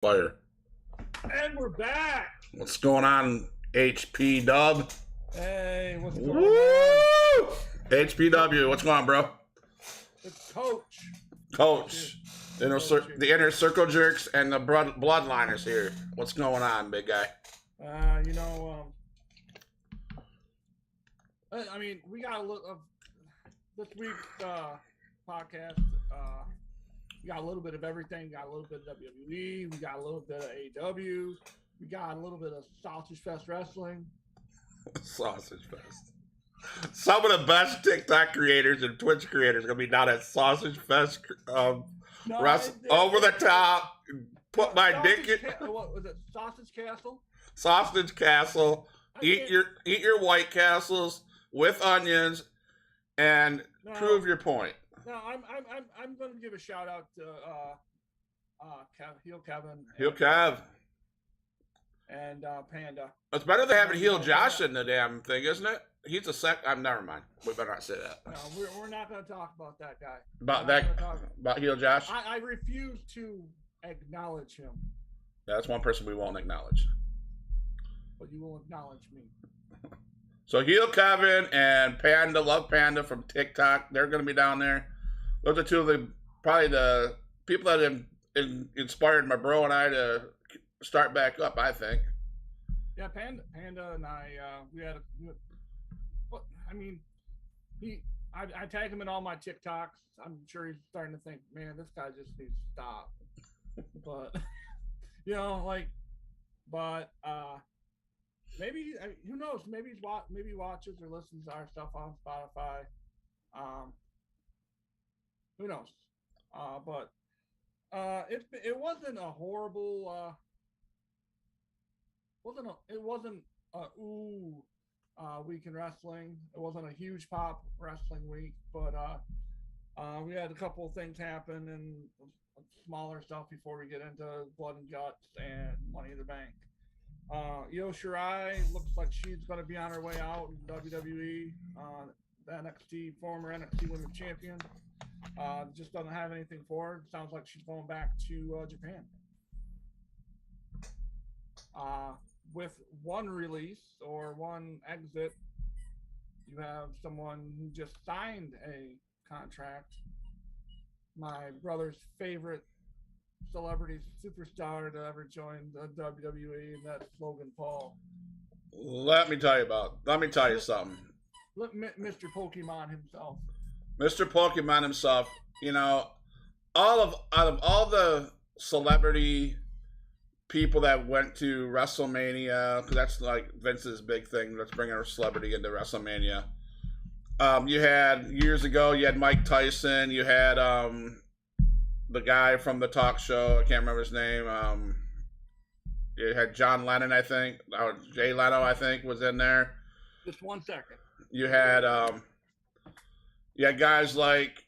Fire. And we're back. What's going on, HP Dub? Hey, what's going on? HPW, what's going on, bro? It's Coach. Coach. The inner circle jerks and the bloodliners here. What's going on, big guy? I mean, we got a little of this week's podcast. We got a little bit of everything. We got a little bit of WWE. We got a little bit of AEW. We got a little bit of Sausage Fest Wrestling. Sausage Fest. Some of the best TikTok creators and Twitch creators are going to be down at Sausage Fest. Over the top. Put my dick in. What was it? Sausage Castle? Sausage Castle. Eat your White Castles with onions and prove your point. No, I'm going to give a shout out to Heel Kevin. Heel Kev. And Panda. It's better than having Heel Josh in the damn thing, isn't it? He's a never mind. We better not say that. No, we're not going to talk about that guy. About Heel Josh? I refuse to acknowledge him. Yeah, that's one person we won't acknowledge. But you will acknowledge me. So Heel Kevin and Panda, Love Panda from TikTok, they're going to be down there. Those are two of the people that have inspired my bro and I to start back up, I think. Yeah, Panda and I, I tag him in all my TikToks. I'm sure he's starting to think, man, this guy just needs to stop. But, maybe, who knows? Maybe he watches or listens to our stuff on Spotify. Who knows? But it wasn't a horrible. It wasn't week in wrestling. It wasn't a huge pop wrestling week, but we had a couple of things happen and smaller stuff before we get into Blood and Guts and Money in the Bank. Io Shirai looks like she's going to be on her way out in WWE. The former NXT Women's Champion. Just doesn't have anything for her. Sounds like she's going back to Japan. With one release or one exit, you have someone who just signed a contract. My brother's favorite celebrity superstar to ever join the WWE, and that's Logan Paul. Let me tell you something. Mr. Pokemon himself. Mr. Pokemon himself, out of all the celebrity people that went to WrestleMania, because that's like Vince's big thing, let's bring our celebrity into WrestleMania. You had, years ago, you had Mike Tyson, you had the guy from the talk show, I can't remember his name, you had John Lennon, I think, or Jay Leno, I think, was in there. Just 1 second. You had guys like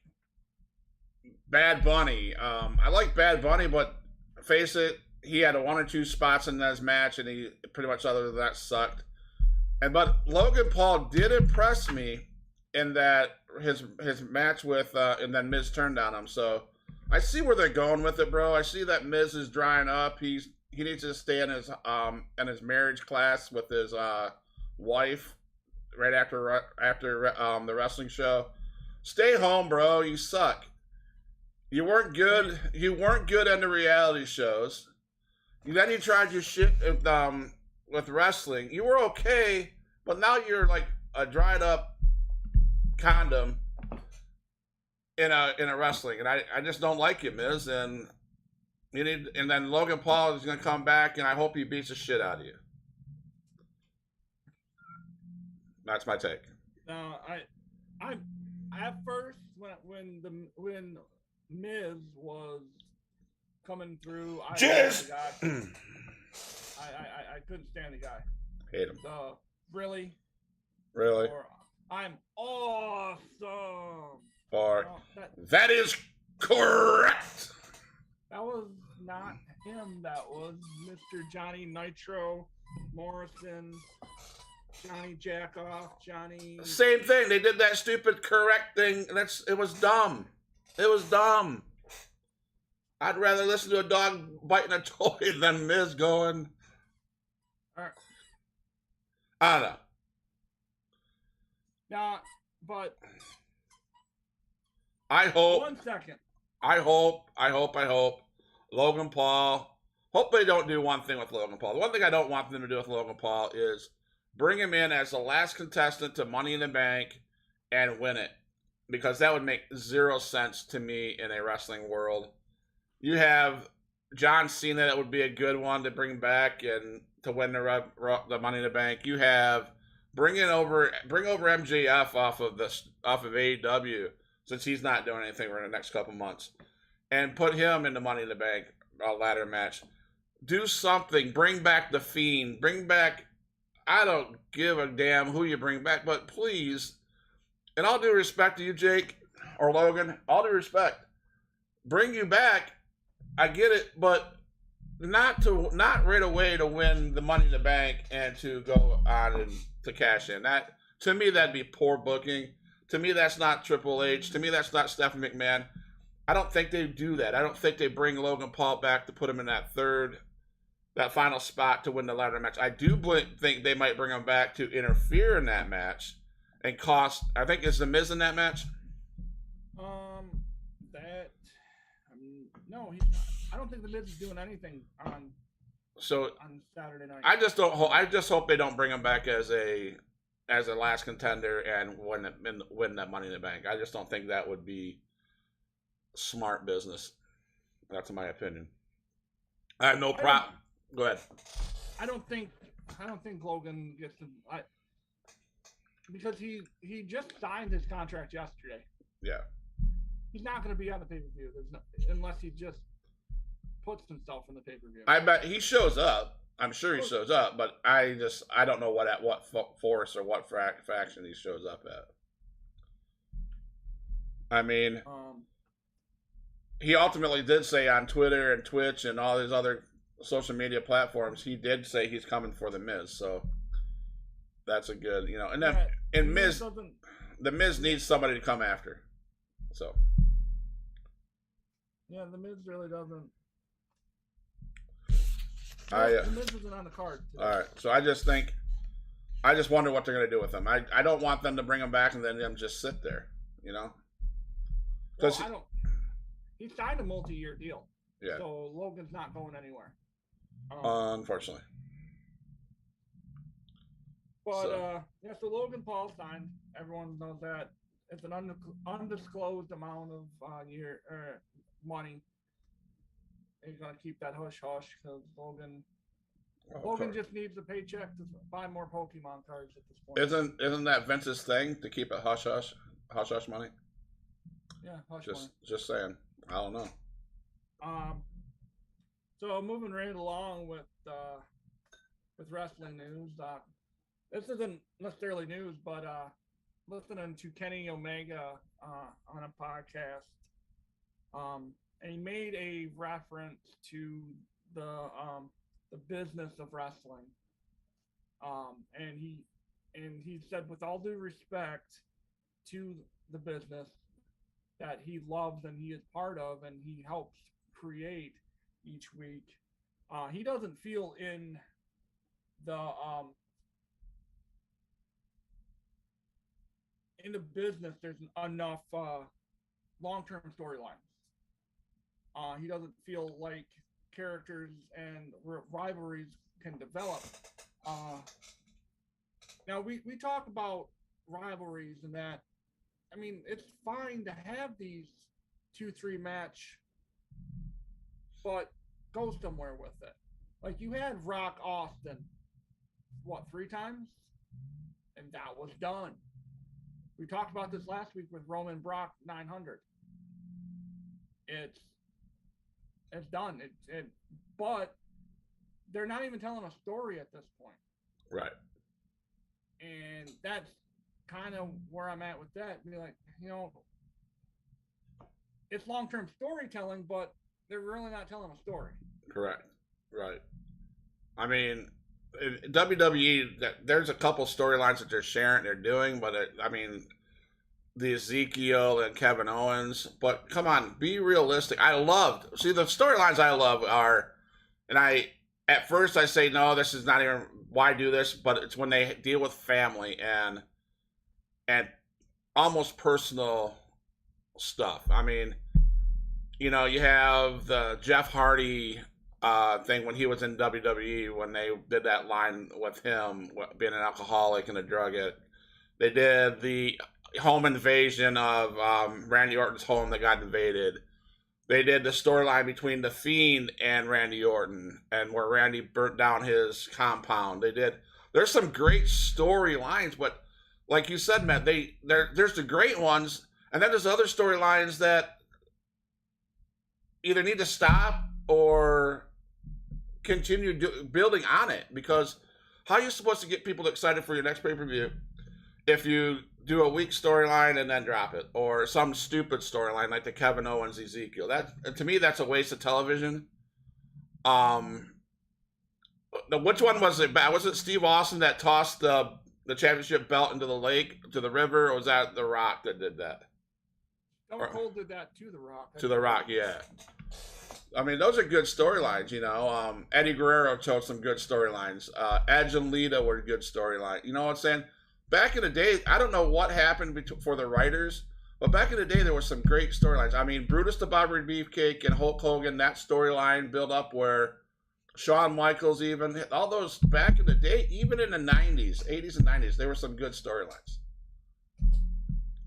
Bad Bunny. I like Bad Bunny, but face it, he had 1 or 2 spots in his match, and he pretty much other than that sucked. But Logan Paul did impress me in that his match with and then Miz turned on him. So I see where they're going with it, bro. I see that Miz is drying up. He needs to stay in his marriage class with his wife right after the wrestling show. Stay home, bro. You suck. You weren't good. You weren't good on the reality shows. Then you tried your shit with wrestling. You were okay, but now you're like a dried up condom in a wrestling, and I just don't like you, Miz. And then Logan Paul is gonna come back, and I hope he beats the shit out of you. That's my take. No, I at first when Miz was coming through, I couldn't stand the guy. Hate him. Really. Or, I'm awesome. Or that is correct. That was not him. That was Mr. Johnny Nitro Morrison. Johnny Jackoff, Johnny. Same thing. They did that stupid correct thing. It was dumb. It was dumb. I'd rather listen to a dog biting a toy than Miz going. All right. I don't know. Nah, but I hope. 1 second. I hope. Logan Paul. Hope they don't do one thing with Logan Paul. The one thing I don't want them to do with Logan Paul is bring him in as the last contestant to Money in the Bank and win it. Because that would make zero sense to me in a wrestling world. You have John Cena, that would be a good one to bring back and to win the Money in the Bank. You have bring over MJF off of AEW, since he's not doing anything for the next couple months, and put him in the Money in the Bank ladder match. Do something. Bring back the Fiend. Bring back. I don't give a damn who you bring back, but please, in all due respect to you, Jake or Logan, all due respect, bring you back. I get it, but not right away to win the Money in the Bank and to go on and to cash in. That, to me, that'd be poor booking. To me, that's not Triple H. To me, that's not Stephanie McMahon. I don't think they do that. I don't think they bring Logan Paul back to put him in that final spot to win the ladder match. I do think they might bring him back to interfere in that match and cost. I think, is The Miz in that match? No, I don't think The Miz is doing anything on Saturday night. I just hope they don't bring him back as a last contender and win that Money in the Bank. I just don't think that would be smart business. That's my opinion. I have no problem. Go ahead. I don't think Logan gets to, because he just signed his contract yesterday. Yeah. He's not going to be on the pay-per-view unless he just puts himself in the pay-per-view. I bet he shows up. I'm sure he shows up, but I don't know what force or what faction he shows up at. I mean, he ultimately did say on Twitter and Twitch and all his other social media platforms, he did say he's coming for The Miz, so that's a good, and then the Miz needs somebody to come after. So yeah, The Miz really doesn't. The Miz isn't on the card today. All right, so I just wonder what they're going to do with him. I don't want them to bring him back and then them just sit there, Because he signed a multi-year deal. Yeah. So Logan's not going anywhere. Unfortunately. But so Logan Paul signed. Everyone knows that. It's an undisclosed amount of money. He's gonna keep that hush hush because Logan just needs a paycheck to buy more Pokemon cards at this point. Isn't that Vince's thing to keep it hush hush money? Yeah, hush money. Just saying. I don't know. So moving right along with wrestling news. This isn't necessarily news, but listening to Kenny Omega on a podcast, and he made a reference to the business of wrestling, and he said, with all due respect to the business that he loves and he is part of and he helps create each week, he doesn't feel in the business there's enough long-term storylines. He doesn't feel like characters and rivalries can develop. Now we talk about rivalries and that. I mean, it's fine to have these 2-3 match, but go somewhere with it. Like you had Rock Austin, 3 times? And that was done. We talked about this last week with Roman Brock 900. It's done. But they're not even telling a story at this point. Right. And that's kind of where I'm at with that. Be like, it's long-term storytelling, but they're really not telling a story. Correct. Right. I mean, WWE, there's a couple storylines that they're sharing, they're doing, but the Ezekiel and Kevin Owens, but come on, be realistic. See the storylines I love are, and at first I say no, this is not even why do this, but it's when they deal with family and almost personal stuff. I mean, you have the Jeff Hardy thing when he was in WWE when they did that line with him being an alcoholic and a drug addict. They did the home invasion of Randy Orton's home that got invaded. They did the storyline between the Fiend and Randy Orton, and where Randy burnt down his compound. There's some great storylines, but like you said, Matt, there's the great ones, and then there's other storylines that either need to stop or continue building on it, because how are you supposed to get people excited for your next pay-per-view if you do a weak storyline and then drop it, or some stupid storyline like the Kevin Owens Ezekiel? That, to me, that's a waste of television. Which one was it? Was it Steve Austin that tossed the championship belt into the lake, to the river, or was that The Rock that did that? Stone Cold did that to The Rock. To The Rock, yeah. I mean, those are good storylines, Eddie Guerrero told some good storylines. Edge and Lita were good storylines. You know what I'm saying? Back in the day, I don't know what happened for the writers, but back in the day, there were some great storylines. I mean, Brutus the Barber Beefcake and Hulk Hogan, that storyline built up where Shawn Michaels even, all those back in the day, even in the 90s, 80s and 90s, there were some good storylines.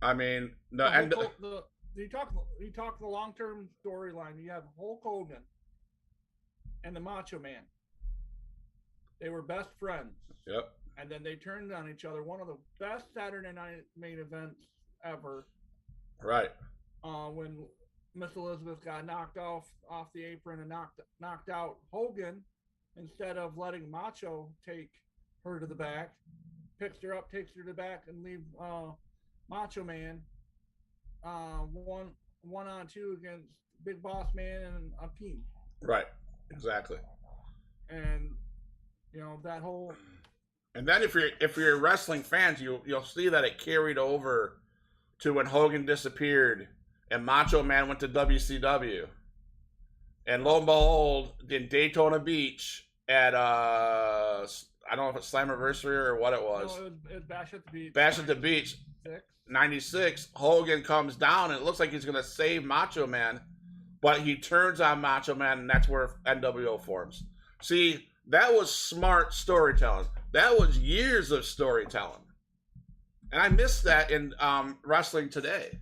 I mean, you talk the long-term storyline. You have Hulk Hogan and the Macho Man. They were best friends. Yep. And then they turned on each other. One of the best Saturday night main events ever. Right. When Miss Elizabeth got knocked off the apron and knocked out Hogan, instead of letting Macho take her to the back, picks her up, takes her to the back, and leave Macho Man one on two against Big Boss Man and Akeem. Right. Exactly. And that whole. And then if you're wrestling fans, you'll see that it carried over to when Hogan disappeared and Macho Man went to WCW. And lo and behold, in Daytona Beach at I don't know if it's Slammiversary or what it was. No, it was Bash at the Beach. Bash at the Beach. 96. Hogan comes down and it looks like he's gonna save Macho Man, but he turns on Macho Man, and that's where NWO forms. See, that was smart storytelling. That was years of storytelling. And I miss that in wrestling today.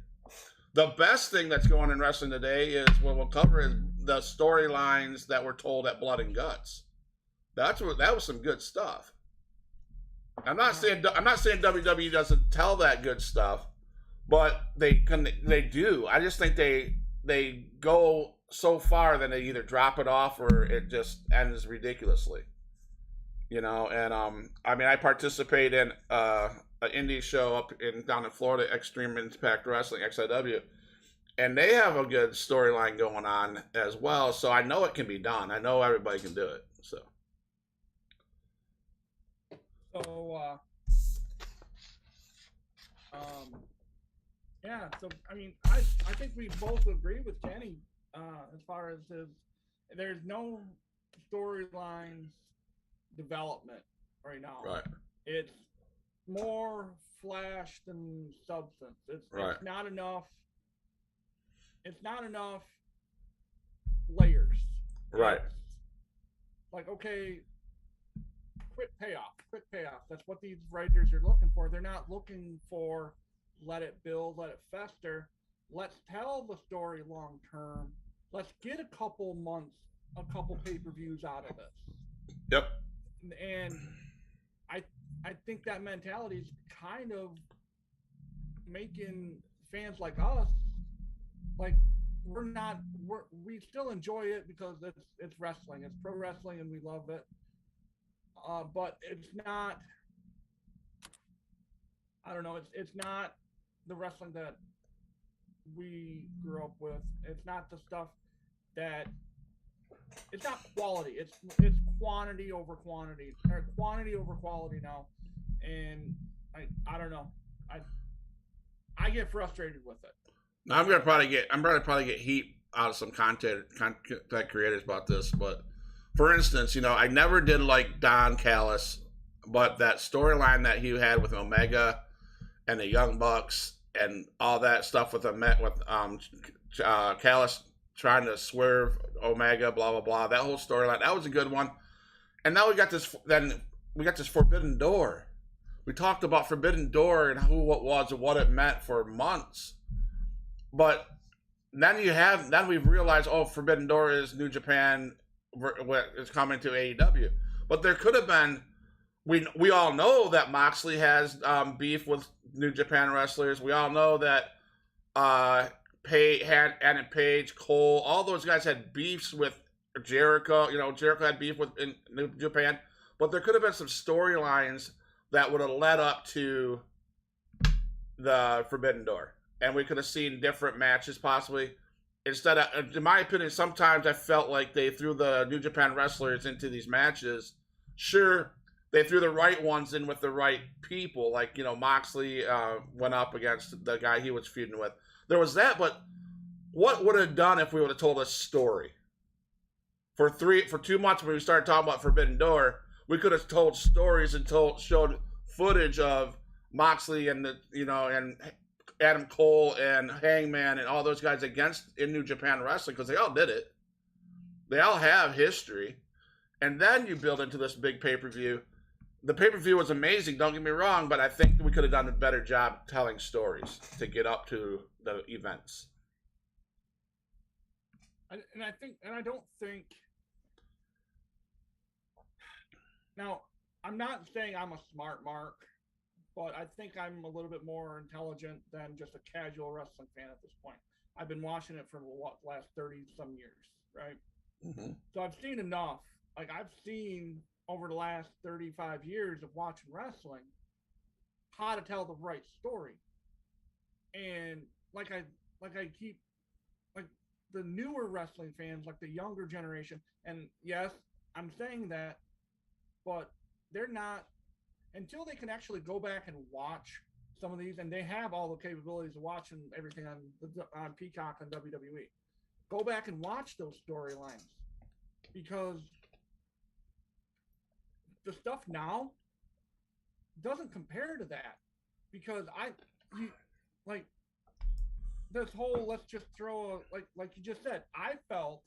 The best thing that's going in wrestling today is what we'll cover is the storylines that were told at Blood and Guts. That was some good stuff. I'm not saying WWE doesn't tell that good stuff, but they do. I just think they go so far that they either drop it off or it just ends ridiculously. And I mean, I participate in an indie show down in Florida, Extreme Impact Wrestling, XIW, and they have a good storyline going on as well. So I know it can be done. I know everybody can do it. So yeah. So I mean, I think we both agree with Kenny as far as there's no storyline development right now. Right. It's more flash than substance. It's not enough. It's not enough layers. Right. It's like, okay, quick payoff. That's what these writers are looking for. They're not looking for let it build, let it fester. Let's tell the story long term. Let's get a couple months, a couple pay-per-views out of this. Yep. And I think that mentality is kind of making fans like us, like we still enjoy it because it's wrestling, it's pro wrestling, and we love it. But it's not. I don't know. It's not the wrestling that we grew up with. It's not the stuff that. It's not quality. It's quantity over quantity, or quantity over quality now. And I don't know. I get frustrated with it. Now I'm gonna probably get heat out of some content creators about this, but for instance, I never did like Don Callis, but that storyline that he had with Omega and the Young Bucks and all that stuff with Callis trying to swerve Omega, blah blah blah. That whole storyline, that was a good one. And now we got this. Then we got this Forbidden Door. We talked about Forbidden Door and who it was and what it meant for months. But then we've realized, oh, Forbidden Door is New Japan is coming to AEW. But there could have been. We all know that Moxley has beef with New Japan wrestlers. We all know that Adam Page, Cole, all those guys had beefs with Jericho. Jericho had beef with in New Japan. But there could have been some storylines that would have led up to the Forbidden Door. And we could have seen different matches possibly. Instead of, in my opinion, sometimes I felt like they threw the New Japan wrestlers into these matches. Sure, they threw the right ones in with the right people. Like, Moxley went up against the guy he was feuding with. There was that, but what would have done if we would have told a story? For 2 months when we started talking about Forbidden Door, we could have told stories and showed footage of Moxley and and Adam Cole and Hangman and all those guys in New Japan Wrestling, because they all did it. They all have history. And then you build into this big pay-per-view. The pay-per-view was amazing, don't get me wrong, but I think we could have done a better job telling stories to get up to the events. I don't think. Now, I'm not saying I'm a smart mark, but I think I'm a little bit more intelligent than just a casual wrestling fan at this point. I've been watching it for the last 30-some years, right? Mm-hmm. So I've seen enough. Like, I've seen over the last 35 years of watching wrestling how to tell the right story. And like I keep, like, the newer wrestling fans, like the younger generation, and yes, I'm saying that, but they're not, until they can actually go back and watch some of these, and they have all the capabilities of watching everything on Peacock and WWE. Go back and watch those storylines, because the stuff now doesn't compare to that. Because like this whole, let's just throw like you just said, I felt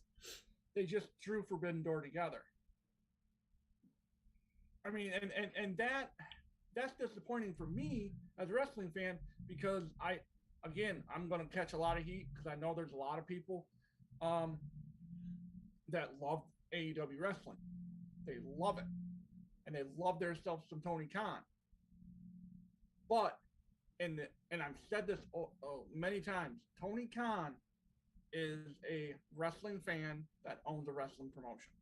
they just threw Forbidden Door together. I mean, and that's disappointing for me as a wrestling fan, because I'm going to catch a lot of heat because I know there's a lot of people that love AEW wrestling. They love it, and they love themselves some Tony Khan. But and I've said this many times, Tony Khan is a wrestling fan that owns a wrestling promotion.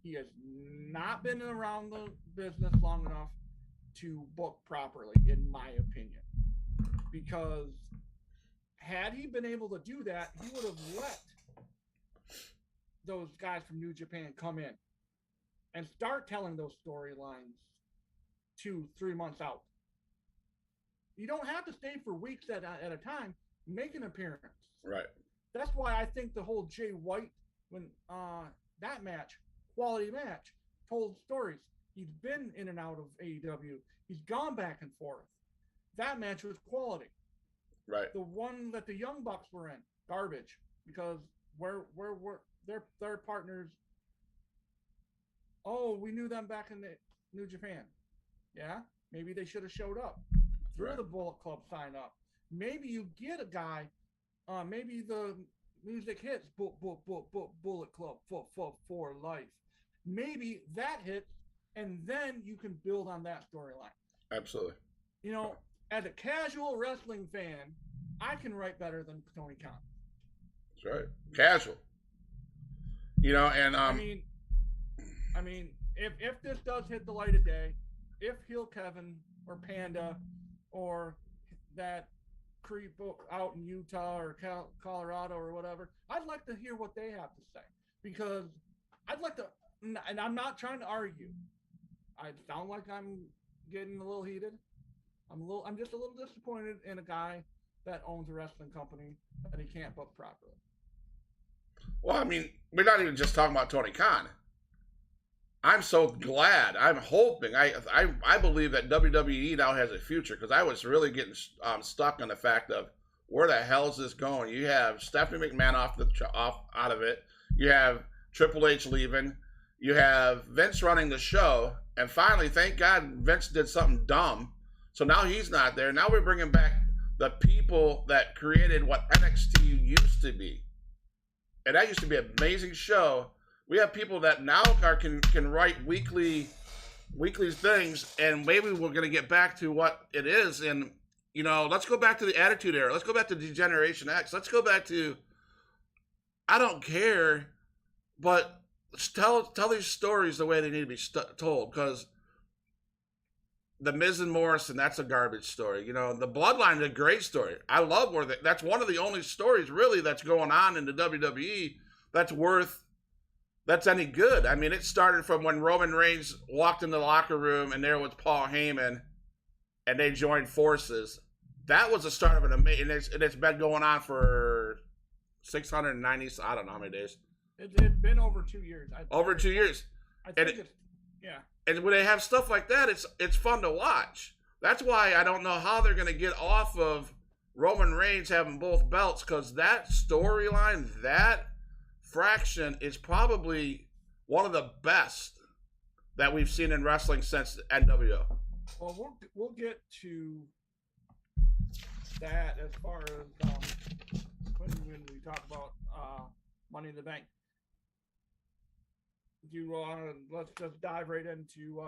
He has not been around the business long enough to book properly, in my opinion. Because had he been able to do that, he would have let those guys from New Japan come in and start telling those storylines 2-3 months out. You don't have to stay for weeks at a time. Make an appearance. Right. That's why I think the whole Jay White, when that match, quality match, told stories. He's been in and out of AEW. He's gone back and forth. That match was quality. Right. The one that the Young Bucks were in, garbage, because where their partners. Oh, we knew them back in the New Japan. Yeah, maybe they should have showed up. Through the Bullet Club sign up. Maybe you get a guy. Maybe the music hits. Bullet Club for life. Maybe that hits, and then you can build on that storyline. Absolutely. As a casual wrestling fan, I can write better than Tony Khan. That's right. Casual. And I mean, if this does hit the light of day, if Heel Kevin or Panda or that creep out in Utah or Colorado or whatever, I'd like to hear what they have to say, because I'd like to, and I'm not trying to argue. I sound like I'm getting a little heated. I'm just a little disappointed in a guy that owns a wrestling company that he can't book properly. Well, I mean, we're not even just talking about Tony Khan. I'm so glad. I'm hoping. I believe that WWE now has a future because I was really getting stuck on the fact of where the hell is this going? You have Stephanie McMahon off out of it. You have Triple H leaving. You have Vince running the show, and finally, thank God, Vince did something dumb. So now he's not there. Now we're bringing back the people that created what NXT used to be, and that used to be an amazing show. We have people that now can write weekly things, and maybe we're going to get back to what it is. And let's go back to the Attitude Era. Let's go back to Degeneration X. Let's go back to I don't care, but tell these stories the way they need to be told. Because the Miz and Morrison, that's a garbage story. The Bloodline is a great story. I love that's one of the only stories really that's going on in the WWE that's any good. I mean, it started from when Roman Reigns walked in the locker room and there was Paul Heyman and they joined forces. That was the start of an amazing, and it's been going on for 690, I don't know how many days. It's been over 2 years. Over 2 years. I think yeah. And when they have stuff like that, it's fun to watch. That's why I don't know how they're going to get off of Roman Reigns having both belts, because that storyline, that fraction is probably one of the best that we've seen in wrestling since NWO. Well, we'll get to that as far as when we talk about Money in the Bank. Let's just dive right into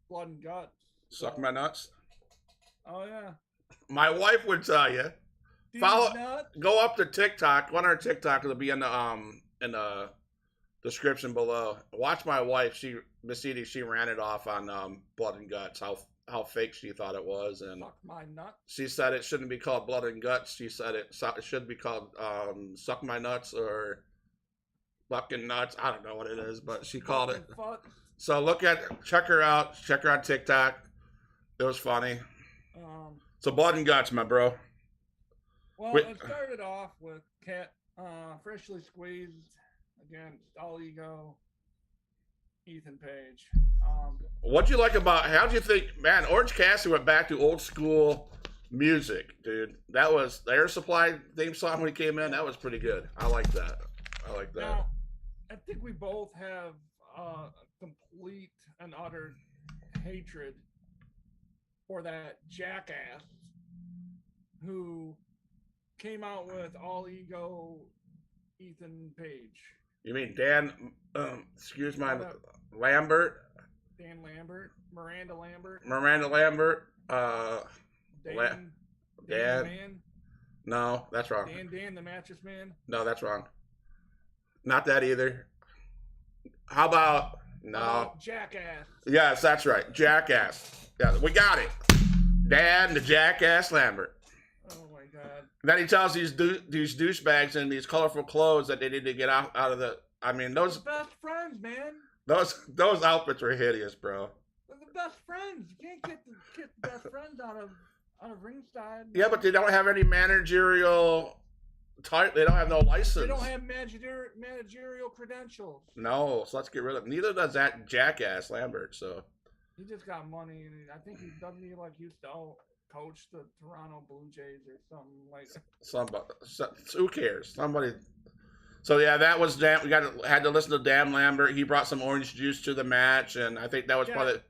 Blood and Guts. Suck my nuts. Oh yeah. My wife would tell you. Go up to TikTok. One of our TikTok will be in the description below. Watch my wife. Miss Edie, she ran it off on Blood and Guts. How fake she thought it was, and suck my nuts. She said it shouldn't be called Blood and Guts. She said it should be called Suck My Nuts or Fucking Nuts. I don't know what it is, but she called it. So check her out. Check her on TikTok. It was funny. So Blood and Guts, my bro. Well, it started off with Cat freshly squeezed against All Ego, Ethan Page. What'd you like how'd you think, man, Orange Cassidy went back to old school music, dude. That was the Air Supply theme song when he came in. That was pretty good. I like that. Now, I think we both have complete and utter hatred for that jackass who came out with All Ego Ethan Page. You mean Dan, excuse my Lambert? Dan Lambert, Miranda Lambert, Dan Man? No, that's wrong. Dan the Mattress Man? No, that's wrong. Not that either. How about Jackass? Yes, that's right. Jackass. Yeah, we got it. Dan the Jackass Lambert. Oh my God. Then he tells these douchebags in these colorful clothes that they need to get out of the. I mean, those best friends, man. Those outfits were hideous, bro. They're the best friends. You can't get the best friends out of ringside. Yeah, but they don't have any managerial. They don't have no license. They don't have managerial credentials. No, so let's get rid of. Neither does that jackass Lambert. So he just got money, and I think he doesn't he used to coach the Toronto Blue Jays or something like that. Somebody, who cares? Somebody. So yeah, that was damn. We had to listen to Dan Lambert. He brought some orange juice to the match, and I think that was probably.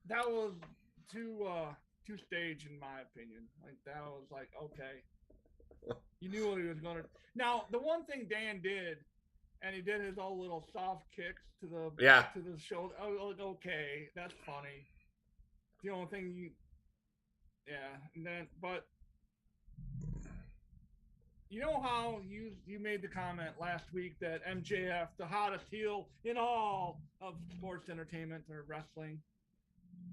That was too staged in my opinion. Like that was like okay. You knew what he was going to. Now, the one thing Dan did, and he did his old little soft kicks to the shoulder. I was like, okay, that's funny. The only thing and then, but you know how you made the comment last week that MJF, the hottest heel in all of sports entertainment or wrestling.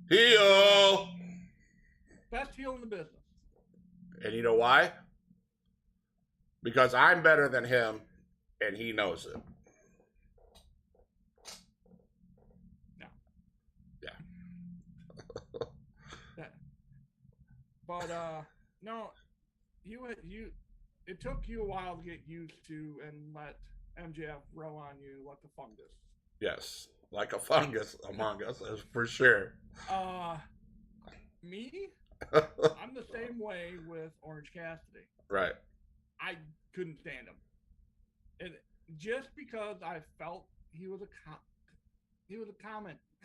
Heel. Best heel in the business. And you know why? Because I'm better than him, and he knows it. No. Yeah. But no, you. It took you a while to get used to and let MJF row on you like a fungus. Yes, like a fungus among us, that's for sure. Me, I'm the same way with Orange Cassidy. Right. I couldn't stand him, and just because I felt he was a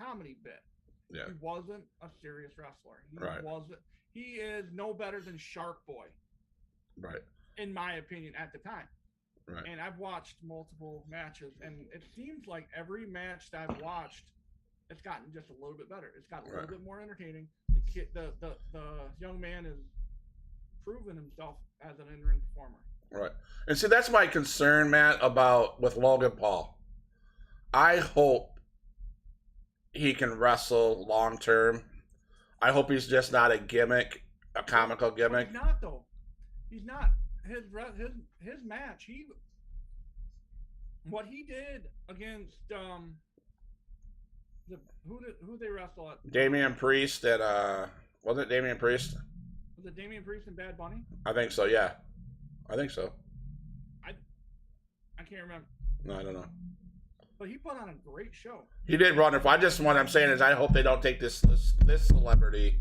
comedy bit. Yeah. He wasn't a serious wrestler. Right. He is no better than Shark Boy. Right. In my opinion, at the time. Right. And I've watched multiple matches, and it seems like every match that I've watched, it's gotten just a little bit better. It's gotten a little bit more entertaining. The young man is proven himself as an in-ring performer. Right. And see, that's my concern, Matt, with Logan Paul. I hope he can wrestle long term. I hope he's just not a gimmick, a comical gimmick. He's not, though. He's not. His match, what he did against who they wrestle at? Damian Priest and was it Damian Priest? Was it Damian Priest and Bad Bunny? I think so. Yeah, I think so. I can't remember. No, I don't know. But he put on a great show. He did wonderful. What I'm saying is, I hope they don't take this celebrity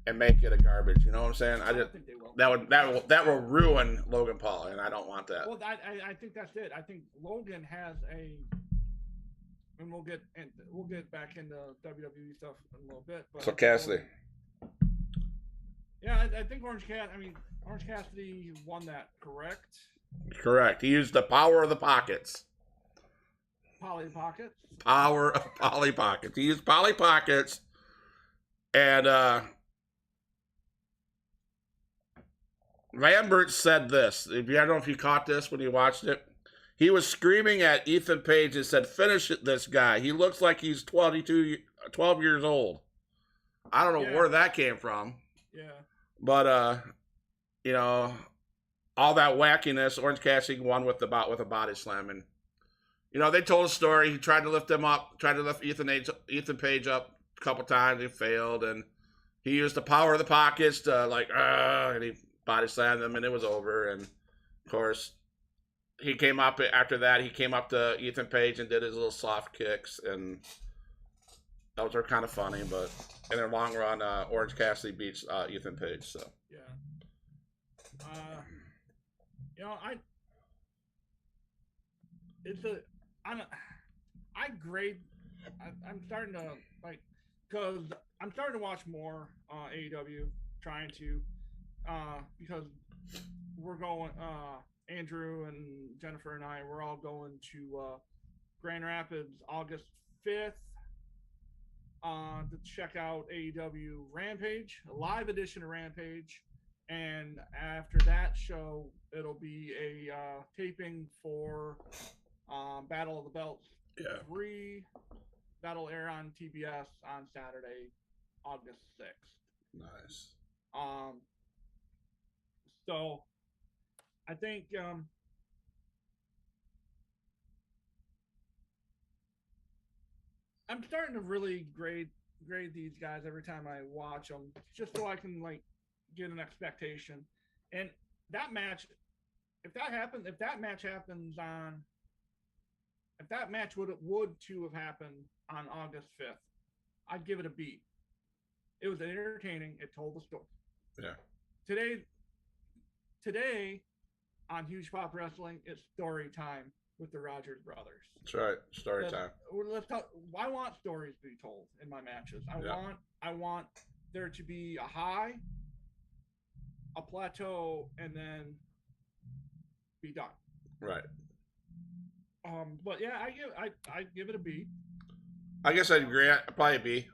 and make it a garbage. You know what I'm saying? I don't think they will. That will ruin Logan Paul, and I don't want that. Well, I think that's it. I think Logan has and we'll get back into WWE stuff in a little bit. But So Cassidy. Yeah, I think Orange Cassidy won that, correct? Correct. He used the power of the pockets. Polly Pockets. Power of Polly Pockets. He used Polly Pockets, and Lambert said this. I don't know if you caught this when you watched it. He was screaming at Ethan Page and said, "Finish this guy. He looks like he's 12 years old." I don't know where that came from. Yeah. But all that wackiness, Orange Cassidy won with a body slam, and they told a story. He tried to lift him up, tried to lift Ethan Page up a couple times. He failed, and he used the power of the pockets to and he body slammed him, and it was over. And of course, he came up after that. He came up to Ethan Page and did his little soft kicks, and those were kind of funny. But in the long run, Orange Cassidy beats Ethan Page. So yeah. I'm starting to because I'm starting to watch more AEW, trying to because we're going Andrew and Jennifer and we're all going to Grand Rapids August 5th to check out AEW Rampage, a live edition of Rampage. And after that show, it'll be a taping for Battle of the Belts 3. That'll air on TBS on Saturday, August 6th. Nice. So I think I'm starting to really grade these guys every time I watch them, just so I can get an expectation. And that match, if that match would to have happened on August 5th, I'd give it a B. It was entertaining. It told the story. Yeah. Today on Huge Pop Wrestling, it's story time with the Rogers brothers. That's right. Story time. Let's talk. I want stories to be told in my matches. I want there to be a high, a plateau, and then be done. Right. But yeah, I give it a B. I guess I'd agree. Probably a B.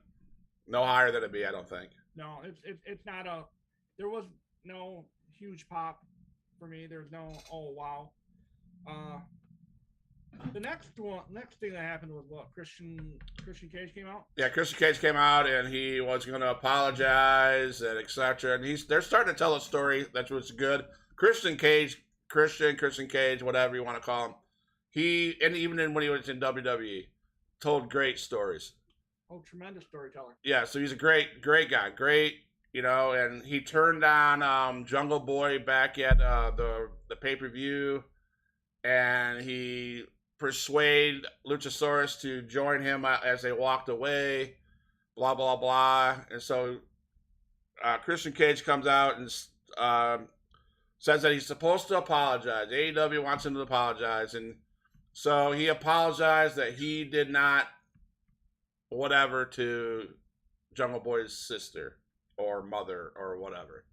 No higher than a B, I don't think. No, it's not a. There was no huge pop for me. There's no wow. The next thing that happened was what? Christian Cage came out. Yeah, Christian Cage came out and he was going to apologize and etc. And they're starting to tell a story that was good. Christian Cage, whatever you want to call him. Even when he was in WWE, told great stories. Oh, tremendous storyteller. Yeah, so he's a great guy. Great and he turned on Jungle Boy back at the pay per view, and he persuaded Luchasaurus to join him as they walked away. Blah blah blah, and so Christian Cage comes out and says that he's supposed to apologize. AEW wants him to apologize, and so he apologized that he did not whatever to Jungle Boy's sister or mother or whatever.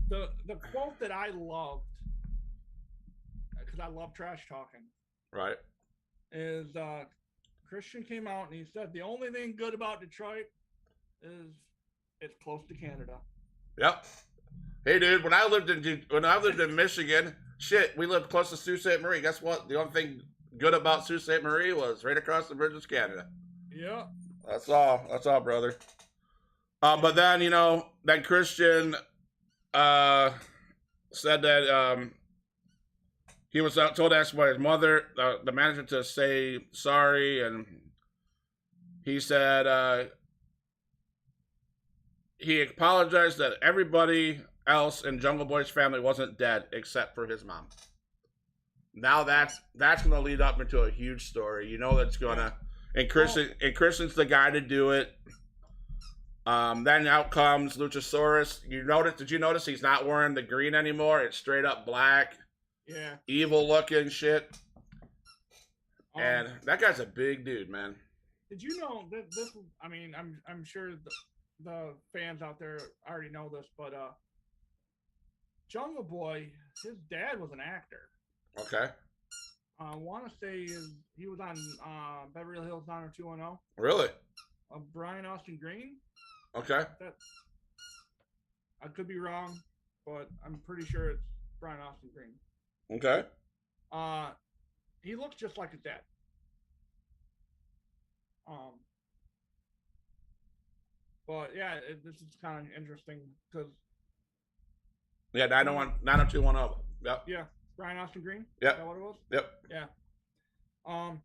The quote that I loved, because I love trash talking, right, is Christian came out and he said the only thing good about Detroit is it's close to Canada. Yep. Hey, dude, when I lived in Michigan, shit, we lived close to Sault Ste. Marie. Guess what? The only thing good about Sault Ste. Marie was right across the bridge is Canada. Yeah. That's all. That's all, brother. But then, then Christian said that he was told to ask by his mother, the manager, to say sorry, and he said he apologized that everybody else in Jungle Boy's family wasn't dead except for his mom. Now that's going to lead up into a huge story. That's going to, and Christian's the guy to do it. Then out comes Luchasaurus. Did you notice he's not wearing the green anymore? It's straight up black. Yeah. Evil looking shit. And that guy's a big dude, man. Did you know that this? I mean, I'm sure the fans out there already know this, but Jungle Boy, his dad was an actor. Okay. I want to say he was on Beverly Hills 90210. Really? Brian Austin Green. Okay. I could be wrong, but I'm pretty sure it's Brian Austin Green. Okay. He looks just like his dad. But yeah, this is kind of interesting because. Yeah, 90210. Yep. Yeah, Brian Austin Green. Yep. Is that what it was? Yep. Yeah. I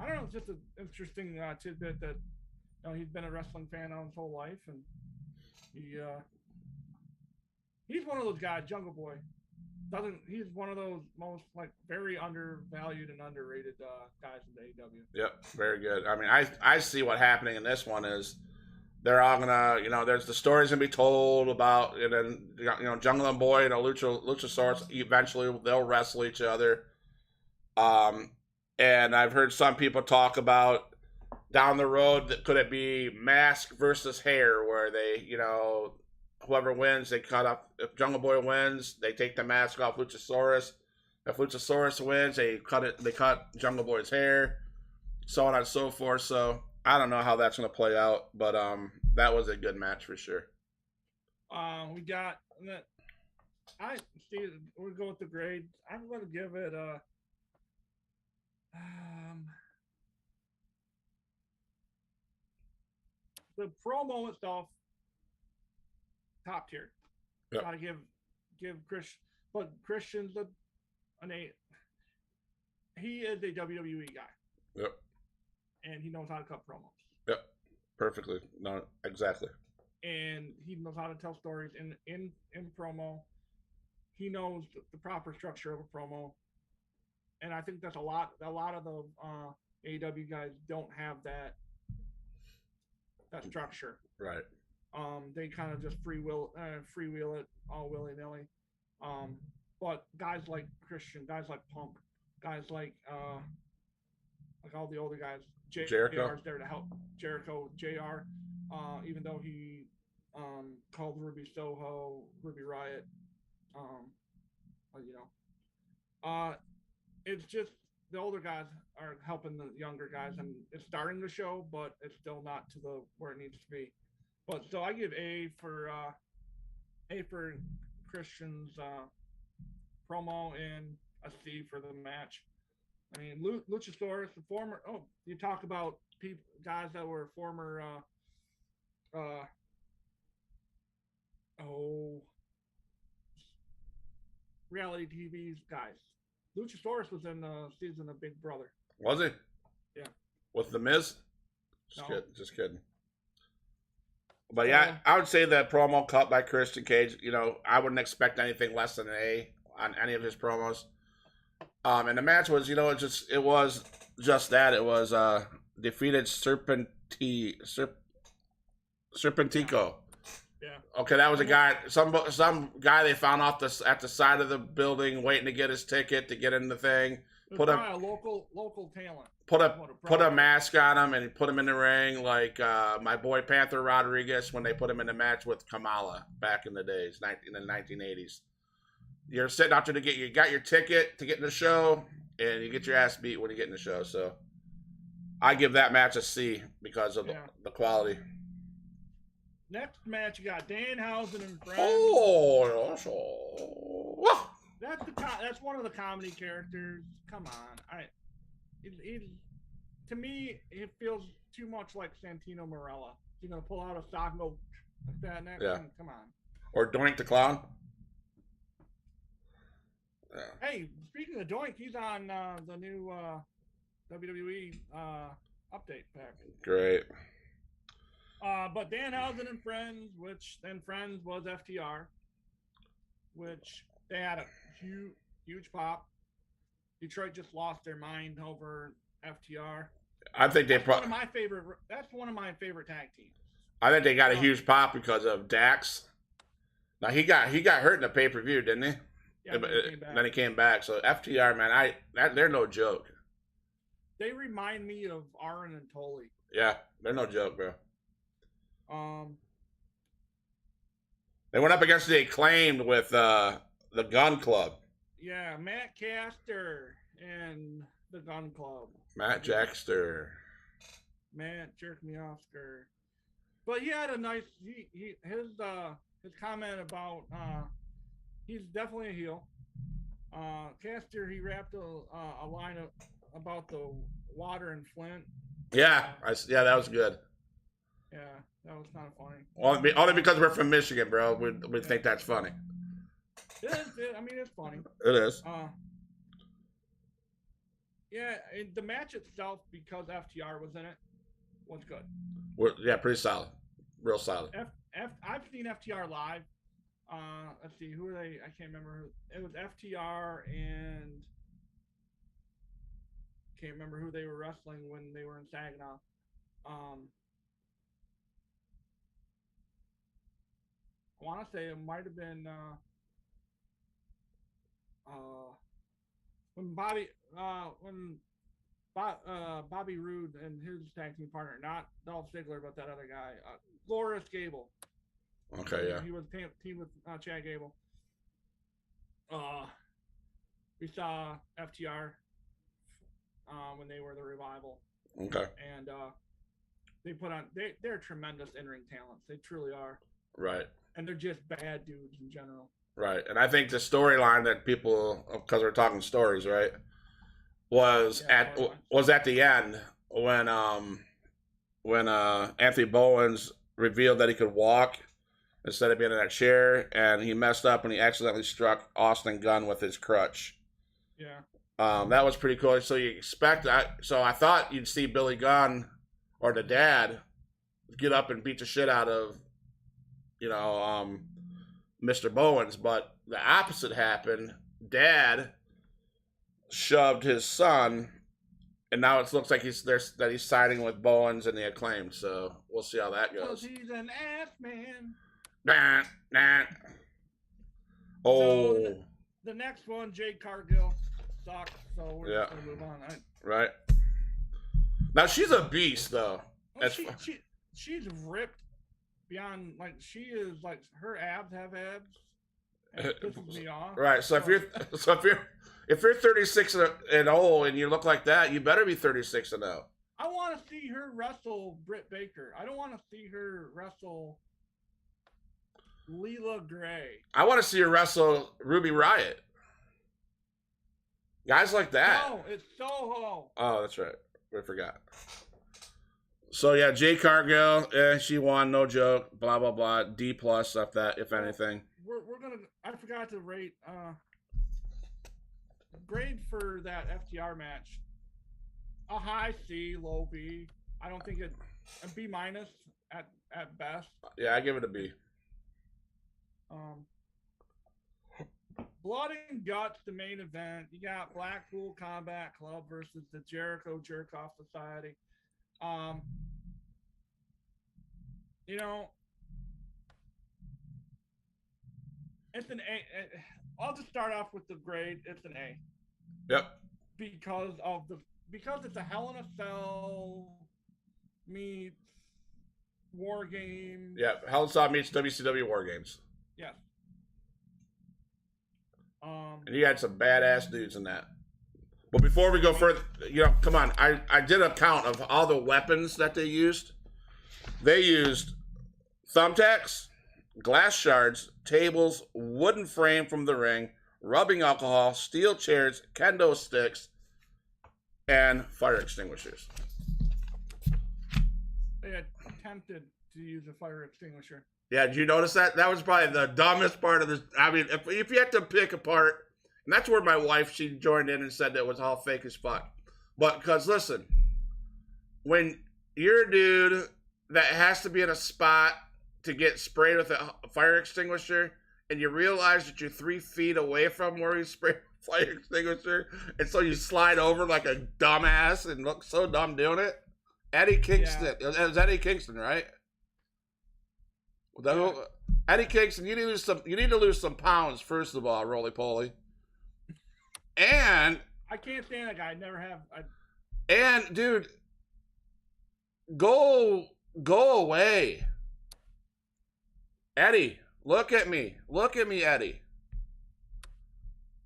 don't know. It's just an interesting tidbit that he's been a wrestling fan all his whole life, and he's one of those guys. Jungle Boy he's one of those most very undervalued and underrated guys in the AEW. Yep, very good. I mean, I see what happening in this one is they're all gonna, there's the stories gonna be told about, and then Jungle Boy and Luchasaurus eventually they'll wrestle each other. And I've heard some people talk about down the road that could it be mask versus hair, where they, whoever wins, they cut off. If Jungle Boy wins, they take the mask off Luchasaurus. If Luchasaurus wins, they cut Jungle Boy's hair, so on and so forth. So I don't know how that's gonna play out, but that was a good match for sure. We got we'll go with the grades. I'm gonna give it the promo itself, top tier. Yep. Gotta give Christian, but Christian's an 8. He is a WWE guy. Yep. And he knows how to cut promos. Yep. Perfectly. No, exactly. And he knows how to tell stories in promo. He knows the proper structure of a promo. And I think that's a lot of the AEW guys don't have that structure. Right. They kind of just freewheel it all willy-nilly. But guys like Christian, guys like Punk, guys like all the older guys, Jericho. JR's there to help. Jericho, JR, even though he called Ruby Soho, Ruby Riot, it's just the older guys are helping the younger guys, and it's starting to show, but it's still not to where it needs to be. But so I give A for Christian's promo and a C for the match. I mean, Luchasaurus, the former. Oh, you talk about guys that were former. Reality TV's guys. Luchasaurus was in the season of Big Brother. Was he? Yeah. With The Miz? No. Just kidding. But yeah, I would say the promo cut by Christian Cage, I wouldn't expect anything less than an A on any of his promos. And the match was, it was just that. It was defeated Serpentico. Yeah. Okay, that was a guy, some guy they found at the side of the building, waiting to get his ticket to get in the thing. Put a local talent. Put a mask on him and put him in the ring like my boy Panther Rodriguez when they put him in the match with Kamala back in the days, in the 1980s. You're sitting out there you got your ticket to get in the show, and you get your ass beat when you get in the show. So I give that match a C because of the quality. Next match, you got Danhausen and friends. Oh, that's one of the comedy characters. Come on, to me, it feels too much like Santino Marella. You're gonna pull out a sock and go like that next one. Come on. Or Doink the Clown. Yeah. Hey, speaking of Doink, he's on the new WWE update package. Great. But Danhausen and Friends, which then Friends was FTR, which they had a huge pop. Detroit just lost their mind over FTR. I think that's one of my favorite tag teams. I think they got a huge pop because of Dax. Now he got hurt in the pay-per-view, didn't he? Yeah, then he came back. So FTR, man, they're no joke. They remind me of Arn and Tully. Yeah, they're no joke, bro. They went up against the Acclaimed with the Gun Club. Yeah, Matt Caster and the Gun Club. Matt Jackster. Matt Jerk Me Oscar. But he had a nice his comment about he's definitely a heel. Caster, he rapped a line about the water in Flint. Yeah, that was good. Yeah, that was kind of funny. Only because we're from Michigan, bro. We think that's funny. It is. It's funny. It is. Yeah, the match itself, because FTR was in it, was good. Pretty solid. Real solid. I've seen FTR live. Let's see, who are they? I can't remember. It was FTR and can't remember who they were wrestling when they were in Saginaw. I want to say it might have been when Bobby Roode and his tag team partner, not Dolph Ziggler, but that other guy, Loris Gable. Okay, yeah. He was teamed with Chad Gable. We saw FTR when they were the Revival. Okay. And they put on they're tremendous in-ring talents. They truly are. Right. And they're just bad dudes in general. Right. And I think the storyline that people, because we're talking stories, right, was at the end when Anthony Bowens revealed that he could walk instead of being in that chair, and he messed up and he accidentally struck Austin Gunn with his crutch. Yeah. That was pretty cool. So I thought you'd see Billy Gunn or the dad get up and beat the shit out of, Mr. Bowens, but the opposite happened. Dad shoved his son, and now it looks like he's siding with Bowens and the Acclaimed. So we'll see how that goes. Because he's an ass man. Nah. Oh. So the next one, Jade Cargill, sucks. So we're just gonna move on. Right. Now she's a beast, though. Well, she's ripped beyond, like, she is, like, her abs have abs. And it pisses me off. Right. So if you're 36 and old and you look like that, you better be 36 and 0. I want to see her wrestle Britt Baker. I don't want to see her wrestle Leela Gray. I want to see her wrestle Ruby Riott. Guys like that. No, it's Soho. Oh, that's right. We forgot. So yeah, Jade Cargill, she won, no joke. Blah blah blah. D plus if anything. We're gonna. I forgot to rate. Grade for that FTR match. A high C, low B. I don't think a B minus at best. Yeah, I give it a B. Blood and Guts, the main event. You got Blackpool Combat Club versus the Jericho Jerk Off Society. You know, it's an A. I'll just start off with the grade. It's an A. Yep. Because it's a Hell in a Cell meets War Games. Yeah, Hell in a Cell meets WCW War Games. Yes. And you had some badass dudes in that. But before we go further, come on. I did a count of all the weapons that they used. They used thumbtacks, glass shards, tables, wooden frame from the ring, rubbing alcohol, steel chairs, kendo sticks, and fire extinguishers. They had attempted to use a fire extinguisher. Yeah, did you notice that? That was probably the dumbest part of this. I mean, if you had to pick apart, and that's where my wife, she joined in and said that it was all fake as fuck. But, because listen, when you're a dude that has to be in a spot to get sprayed with a fire extinguisher, and you realize that you're 3 feet away from where you spray a fire extinguisher, and so you slide over like a dumbass and look so dumb doing it. Eddie Kingston. Yeah. It was Eddie Kingston, right? Eddie Kingston, you need to lose some pounds, first of all, roly poly. And I can't stand that guy. I never have. And dude, go away. Eddie, look at me. Look at me, Eddie.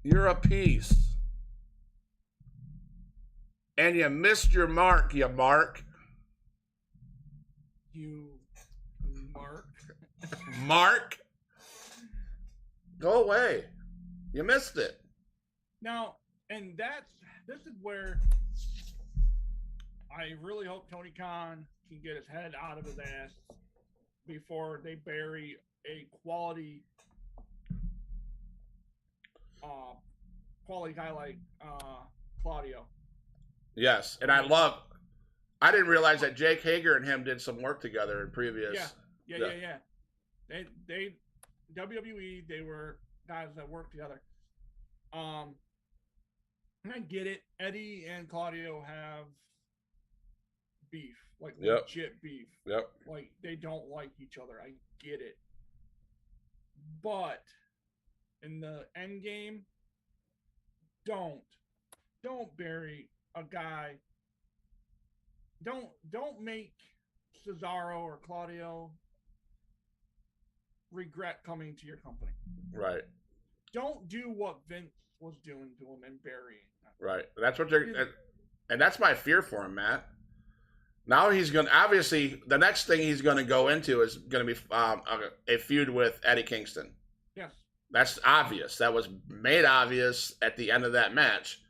You're a piece. And you missed your mark, you mark. You mark. Mark. Go away. You missed it. Now, and this is where I really hope Tony Khan can get his head out of his ass before they bury a quality guy like Claudio. Yes, and I didn't realize that Jake Hager and him did some work together in previous. Yeah. They WWE, they were guys that worked together. And I get it. Eddie and Claudio have beef, like legit beef. Yep. Like they don't like each other. I get it. But in the end game, don't bury a guy. Don't make Cesaro or Claudio regret coming to your company. Right. Don't do what Vince was doing to him and burying them. Right. That's what and that's my fear for him, Matt. Now he's going to, obviously, the next thing he's going to go into is going to be a feud with Eddie Kingston. Yes. That's obvious. That was made obvious at the end of that match.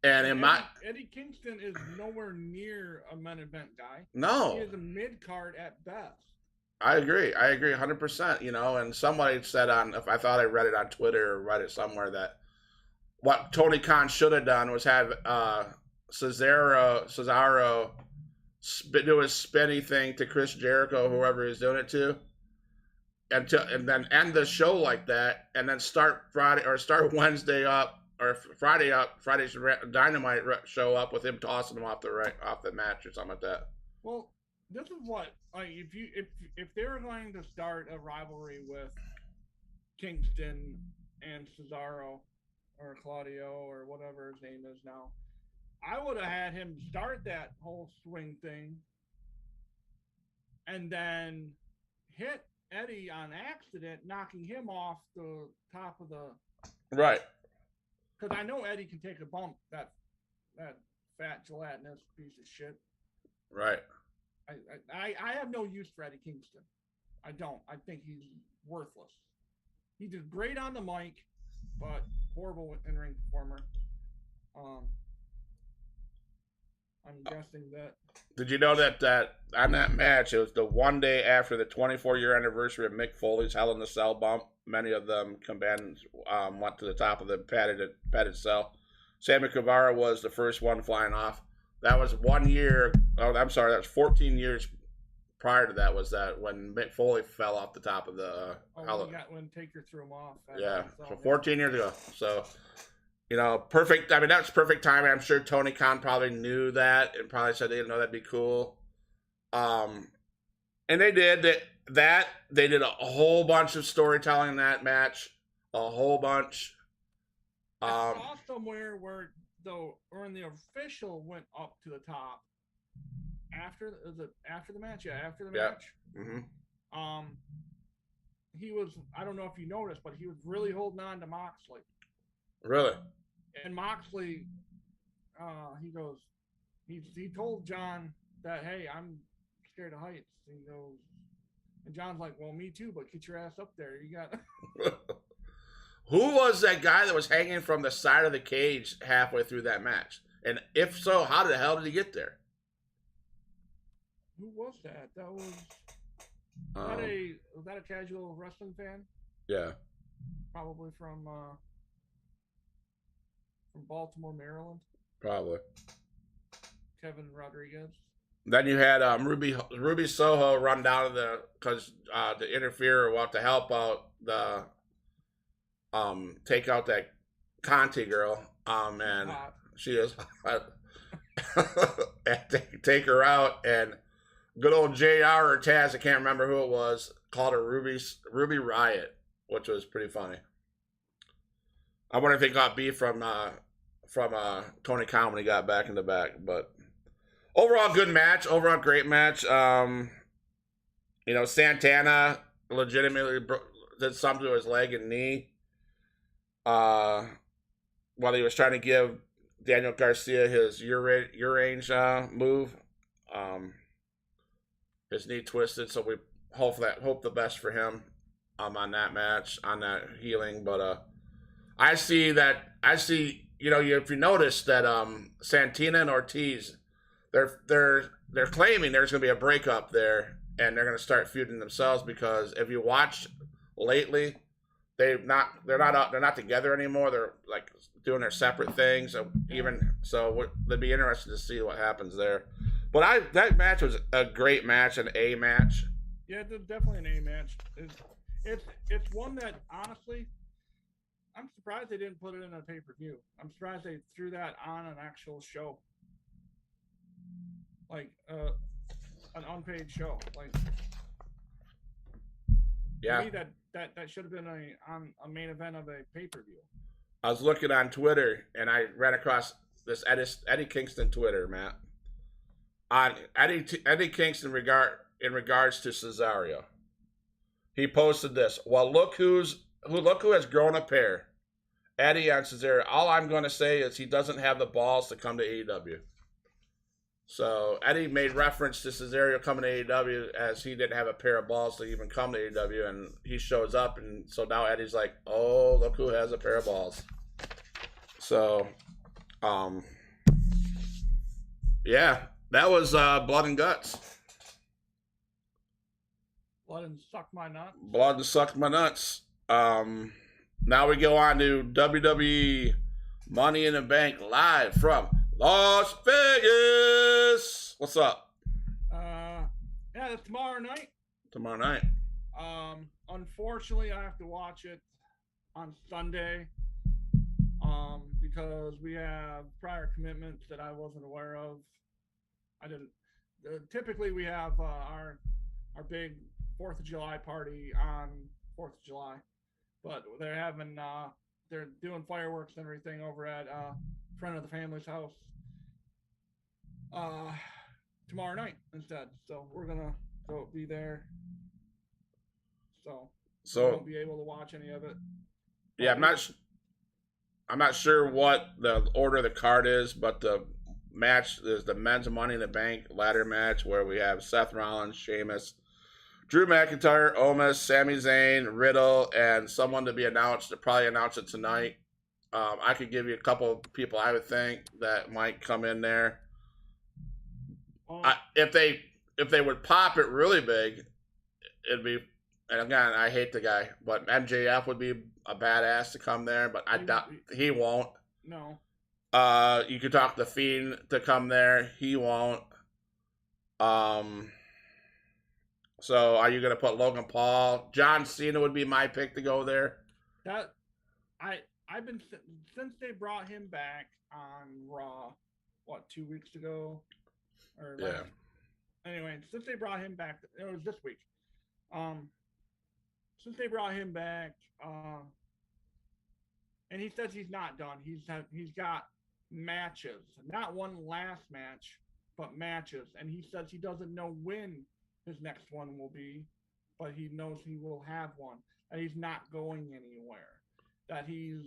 And Eddie Kingston is nowhere near a main event guy. No. He is a mid-card at best. I agree 100%, and somebody said I thought I read it on Twitter or read it somewhere, that what Tony Khan should have done was have Cesaro do his spinny thing to Chris Jericho, whoever he's doing it to, and then end the show like that, and then start Wednesday up, or Friday up, Friday's Dynamite show up with him tossing him off the match or something like that. Well, this is what, like, if they were going to start a rivalry with Kingston and Cesaro or Claudio or whatever his name is now, I would have had him start that whole swing thing and then hit Eddie on accident, knocking him off the top of the... Right. Because I know Eddie can take a bump, that fat gelatinous piece of shit. Right. I have no use for Eddie Kingston. I don't. I think he's worthless. He did great on the mic, but horrible in-ring performer. I'm guessing that. Did you know that on that match, it was the one day after the 24-year anniversary of Mick Foley's Hell in the Cell bump? Many of them combatants went to the top of the padded cell. Sammy Guevara was the first one flying off. That was 1 year. Oh, I'm sorry. That was 14 years prior to that. Was that when Mick Foley fell off the top of the? When Taker threw him off. Yeah, so 14 years ago. So, perfect. I mean, that's perfect timing. I'm sure Tony Khan probably knew that and probably said they didn't know that'd be cool. And they did that. They did a whole bunch of storytelling in that match. A whole bunch. I saw somewhere where when the official went up to the top after the match. Yeah, after the match. Mm-hmm. He was. I don't know if you noticed, but he was really holding on to Moxley. Really? And Moxley, he goes. He told John that, hey, I'm scared of heights. He goes, and John's like, well, me too, but get your ass up there. You got. Who was that guy that was hanging from the side of the cage halfway through that match? And if so, how the hell did he get there? Who was that? That was. Was that a casual wrestling fan? Yeah. Probably from Baltimore, Maryland. Probably. Kevin Rodriguez. Then you had Ruby Soho run down to to interfere or to help out the take out that Conti girl. And she is take her out, and good old JR or Taz, I can't remember who it was, called her Ruby Riot, which was pretty funny. I wonder if they got beef from Tony Khan when he got back in the back, but overall good match, overall great match. Santana legitimately did something to his leg and knee while he was trying to give Daniel Garcia his Urange move. His knee twisted, so we hope the best for him on that match, on that healing. But I see if you notice that Santana and Ortiz, they're claiming there's going to be a breakup there, and they're going to start feuding themselves, because if you watch lately, they're not together anymore. They're like doing their separate things. So it'd be interesting to see what happens there. But that match was a great match, an A match. Yeah, definitely an A match. It's one that, honestly, I'm surprised they didn't put it in a pay-per-view. I'm surprised they threw that on an actual show, like an unpaid show. Like, yeah, to me, that should have been a main event of a pay-per-view. I was looking on Twitter and I ran across this Eddie Kingston Twitter, Matt. On Eddie Kingston in regards to Cesaro, he posted this. Well, look who has grown a pair. Eddie on Cesaro. All I'm going to say is he doesn't have the balls to come to AEW. So Eddie made reference to Cesaro coming to AEW as he didn't have a pair of balls to even come to AEW, and he shows up, and so now Eddie's like, oh, look who has a pair of balls. So, yeah, that was Blood and Guts. Blood and Suck My Nuts. Blood and Suck My Nuts. Now we go on to WWE Money in the Bank live from Las Vegas. What's up? Yeah, it's tomorrow night. Tomorrow night. Unfortunately, I have to watch it on Sunday. Because we have prior commitments that I wasn't aware of. I didn't. Typically, we have our big 4th of July party on 4th of July, but they're doing fireworks and everything over at a friend of the family's house tomorrow night instead. So we're gonna go be there. So we won't be able to watch any of it. Yeah, I'm not sure what the order of the card is, but the match is the men's Money in the Bank ladder match where we have Seth Rollins, Sheamus, Drew McIntyre, Omos, Sami Zayn, Riddle, and someone to be announced. They'll probably announce it tonight. I could give you a couple of people I would think that might come in there. If they would pop it really big, it'd be. And again, I hate the guy, but MJF would be a badass to come there, but I doubt he won't. No. You could talk the Fiend to come there. He won't. Um, so are you gonna put Logan Paul? John Cena would be my pick to go there. That I've been since they brought him back on Raw, what 2 weeks ago, or Yeah. Anyway, since they brought him back, it was this week. Since they brought him back, and he says he's not done. He's got matches, not one last match, but matches, and he says he doesn't know when his next one will be, but he knows he will have one, and he's not going anywhere. That he's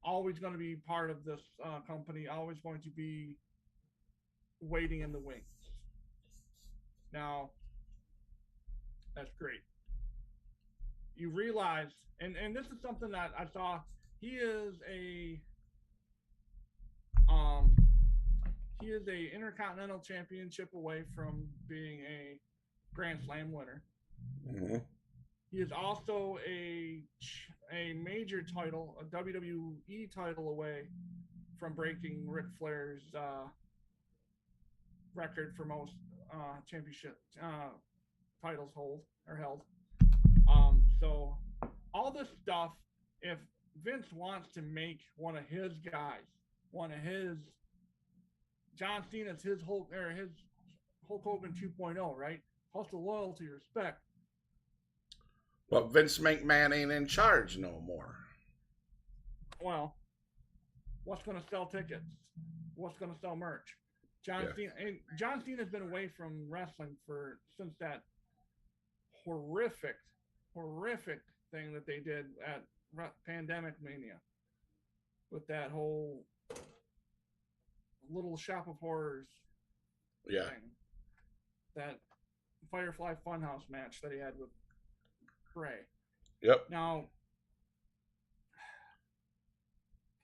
always going to be part of this company, always going to be waiting in the wings. Now, that's great. You realize, and this is something that I saw. He is a Intercontinental Championship away from being a Grand Slam winner. Mm-hmm. He is also a major title, a WWE title away from breaking Ric Flair's record for most championship titles held. So all this stuff, if Vince wants to make one of his guys, John Cena's his Hulk Hogan 2.0, right? Hustle, loyalty, respect. But Vince McMahon ain't in charge no more. Well, what's going to sell tickets? What's going to sell merch? John Cena's been away from wrestling since that horrific thing that they did at Pandemic Mania with that whole Little Shop of Horrors thing. That Firefly Funhouse match that he had with Bray. Yep. Now,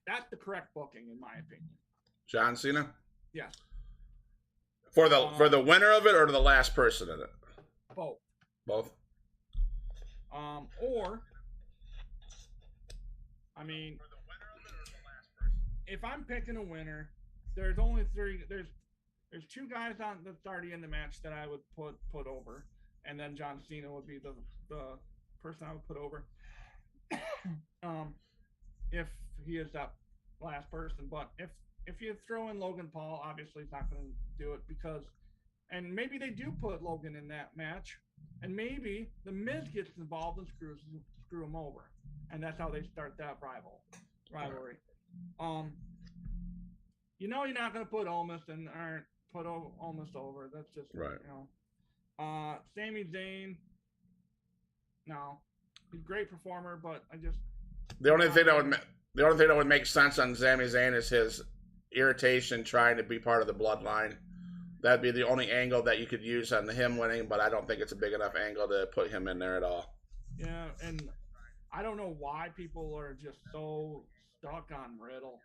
that's the correct booking, in my opinion. John Cena? Yes. For the winner of it or the last person in it? Both. Both. Or, I mean, if I'm picking a winner, there's only three. There's two guys that's already in the match that I would put over, and then John Cena would be the person I would put over. If he is that last person, but if you throw in Logan Paul, obviously he's not going to do it and maybe they do put Logan in that match, and maybe the Miz gets involved and screw him over, and that's how they start that rivalry. You're not going to put Omos or put Omos over. That's just right. Sami Zayn. No, he's a great performer, but the only thing that would make sense on Sami Zayn is his irritation trying to be part of the bloodline. That'd be the only angle that you could use on him winning, but I don't think it's a big enough angle to put him in there at all. Yeah, and I don't know why people are just so stuck on Riddle.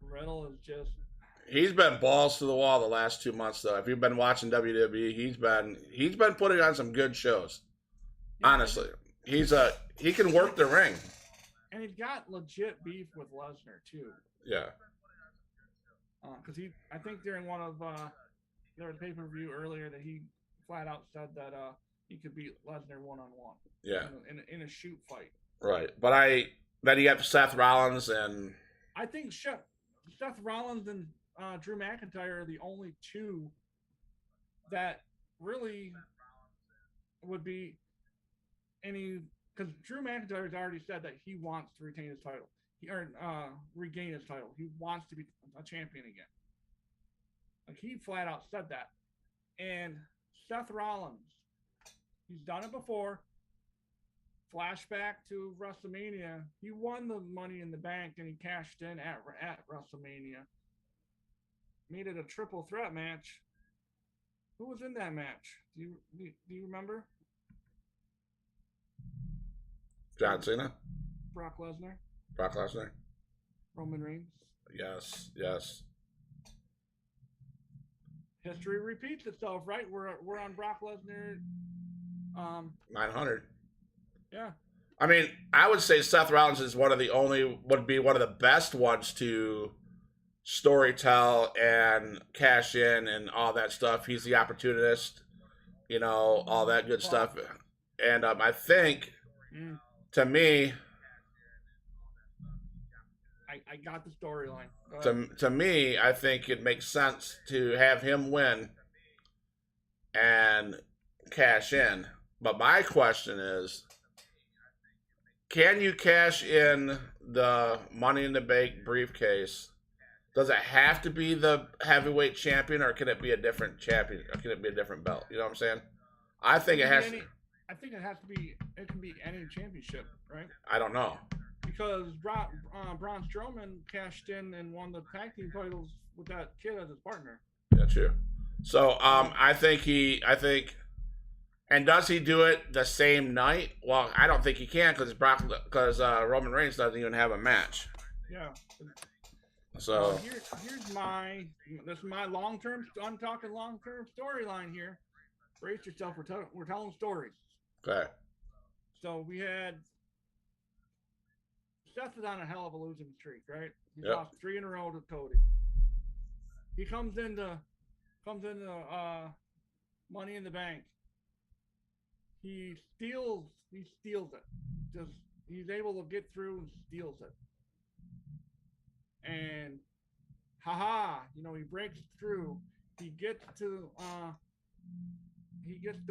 Riddle is just... He's been balls to the wall the last 2 months, though. If you've been watching WWE, he's been putting on some good shows. Yeah, honestly, he can work the ring, and he's got legit beef with Lesnar too. Yeah. Because I think during one of their pay-per-view earlier that he flat out said that he could beat Lesnar one-on-one. Yeah. In a shoot fight. Right, but then you got Seth Rollins and... I think Seth Rollins and Drew McIntyre are the only two that really would be any... Because Drew McIntyre has already said that he wants to retain his title. Regain his title. He wants to be a champion again. Like, he flat out said that. And Seth Rollins, he's done it before. Flashback to WrestleMania, he won the Money in the Bank and he cashed in at WrestleMania. Made it a triple threat match. Who was in that match? Do you remember? John Cena. Brock Lesnar. Roman Reigns. Yes. History repeats itself, right? We're on Brock Lesnar. 900. Yeah. I mean, I would say Seth Rollins is would be one of the best ones to storytell and cash in and all that stuff. He's the opportunist, all that good stuff. And I think, to me, I got the storyline. to me, I think it makes sense to have him win and cash in. But my question is, can you cash in the Money in the Bank briefcase? Does it have to be the heavyweight champion, or can it be a different champion, or can it be a different belt? You know what I'm saying? I think it has. I think it has to be. It can be any championship, right? I don't know. Because Braun Strowman cashed in and won the tag team titles with that kid as his partner. Yeah, true. So I think, and does he do it the same night? Well, I don't think he can because Roman Reigns doesn't even have a match. Yeah. So here's my long term. I'm talking long term storyline here. Brace yourself. We're telling stories. Okay. So we had Seth is on a hell of a losing streak, right? He's Yep. lost 3 in a row to Cody. He comes into Money in the Bank. He steals it. Just he's able to get through and steals it. And he breaks through. He gets to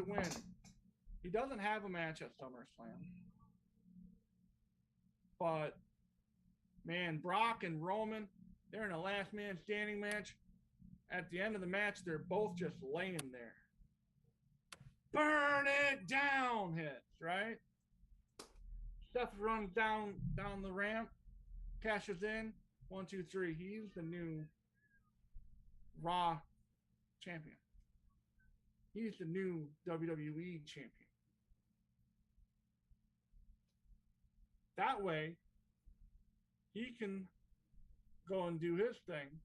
win. He doesn't have a match at SummerSlam. But man, Brock and Roman, they're in a last man standing match. At the end of the match, they're both just laying there. Burn it down hits, right? Seth runs down the ramp, cashes in. 1, 2, 3. He's the new Raw champion. He's the new WWE champion. That way, he can go and do his thing.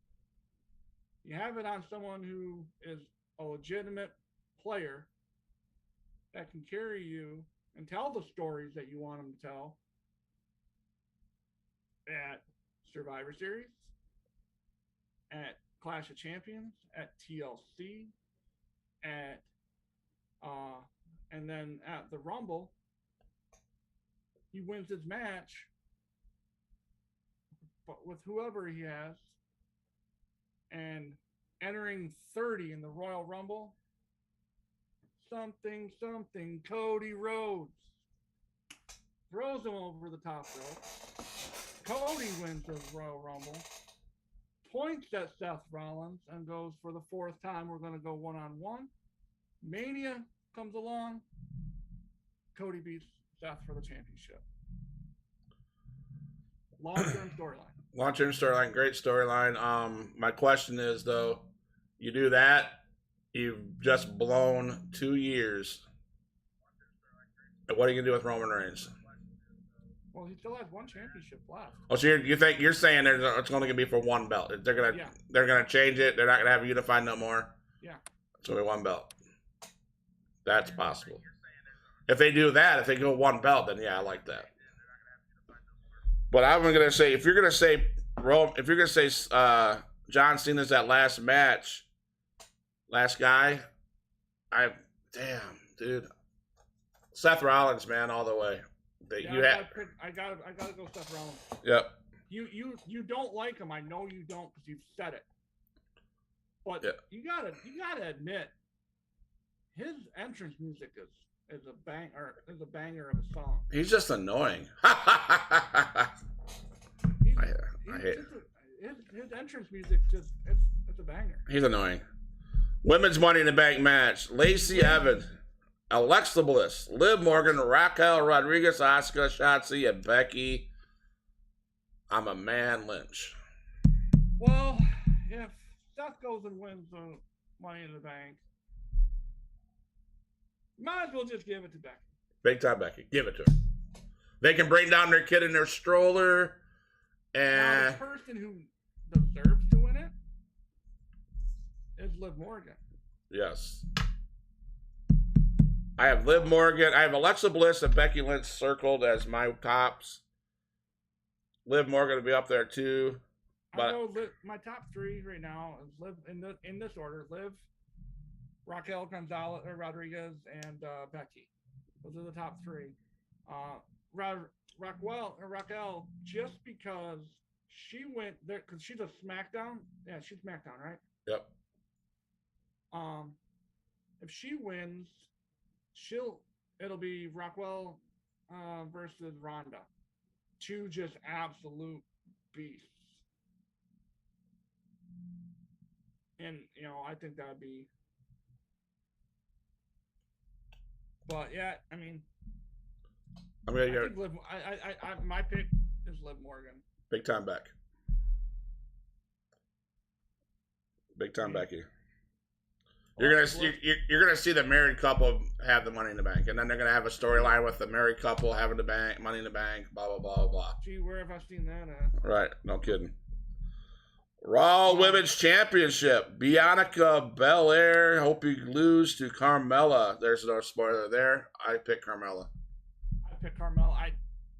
You have it on someone who is a legitimate player that can carry you and tell the stories that you want him to tell at Survivor Series, at Clash of Champions, at TLC, and then at the Rumble. He wins his match, but with whoever he has, and entering 30 in the Royal Rumble, something, Cody Rhodes throws him over the top rope. Cody wins the Royal Rumble, points at Seth Rollins, and goes, for the 4th time, we're going to go one-on-one. Mania comes along. Cody beats Seth for the championship. Long-term storyline. Long-term storyline, great storyline. My question is, though, you do that, you've just blown 2 years. What are you gonna do with Roman Reigns? Well, he still has 1 championship left. Oh, so you're saying it's only gonna be for 1 belt? They're gonna change it. They're not gonna have it unified no more. Yeah. It's gonna be 1 belt. That's possible. If they do that, if they go 1 belt, then yeah, I like that. But I'm gonna say, if you're gonna say John Cena's that last match, last guy, damn, dude, Seth Rollins, man, all the way. I gotta go Seth Rollins. Yep. You don't like him. I know you don't because you've said it. But you gotta admit, his entrance music is a banger of a song. He's just annoying. I hate his entrance music. It's a banger. He's annoying. Women's Money in the Bank match: Lacey Evans, Alexa Bliss, Liv Morgan, Raquel Rodriguez, Asuka, Shotzi, and Becky. I'm a man Lynch. Well, if Seth goes and wins the Money in the Bank, might as well just give it to Becky. Big time Becky. Give it to her. They can bring down their kid in their stroller. And now, the person who deserves to win it is Liv Morgan. Yes. I have Liv Morgan. I have Alexa Bliss and Becky Lynch circled as my tops. Liv Morgan will be up there too. But I know my top 3 right now is Liv in this order: Liv, Raquel Gonzalez or Rodriguez, and Becky. Those are the top 3. Raquel, just because she went there because she's a SmackDown. Yeah, she's SmackDown, right? Yep. If she wins, it'll be Raquel versus Rhonda. 2 just absolute beasts. And I think that would be. But yeah, I mean, I'm gonna go. My pick is Liv Morgan. Big time Beck. Big time Becky. You're gonna see the married couple have the Money in the Bank, and then they're gonna have a storyline with the married couple having the bank, Money in the Bank, blah blah blah blah. Gee, where have I seen that at? Right, no kidding. Raw Women's Championship. Bianca Belair. Hope you lose to Carmella. There's no spoiler there. I pick Carmella. I pick Carmella.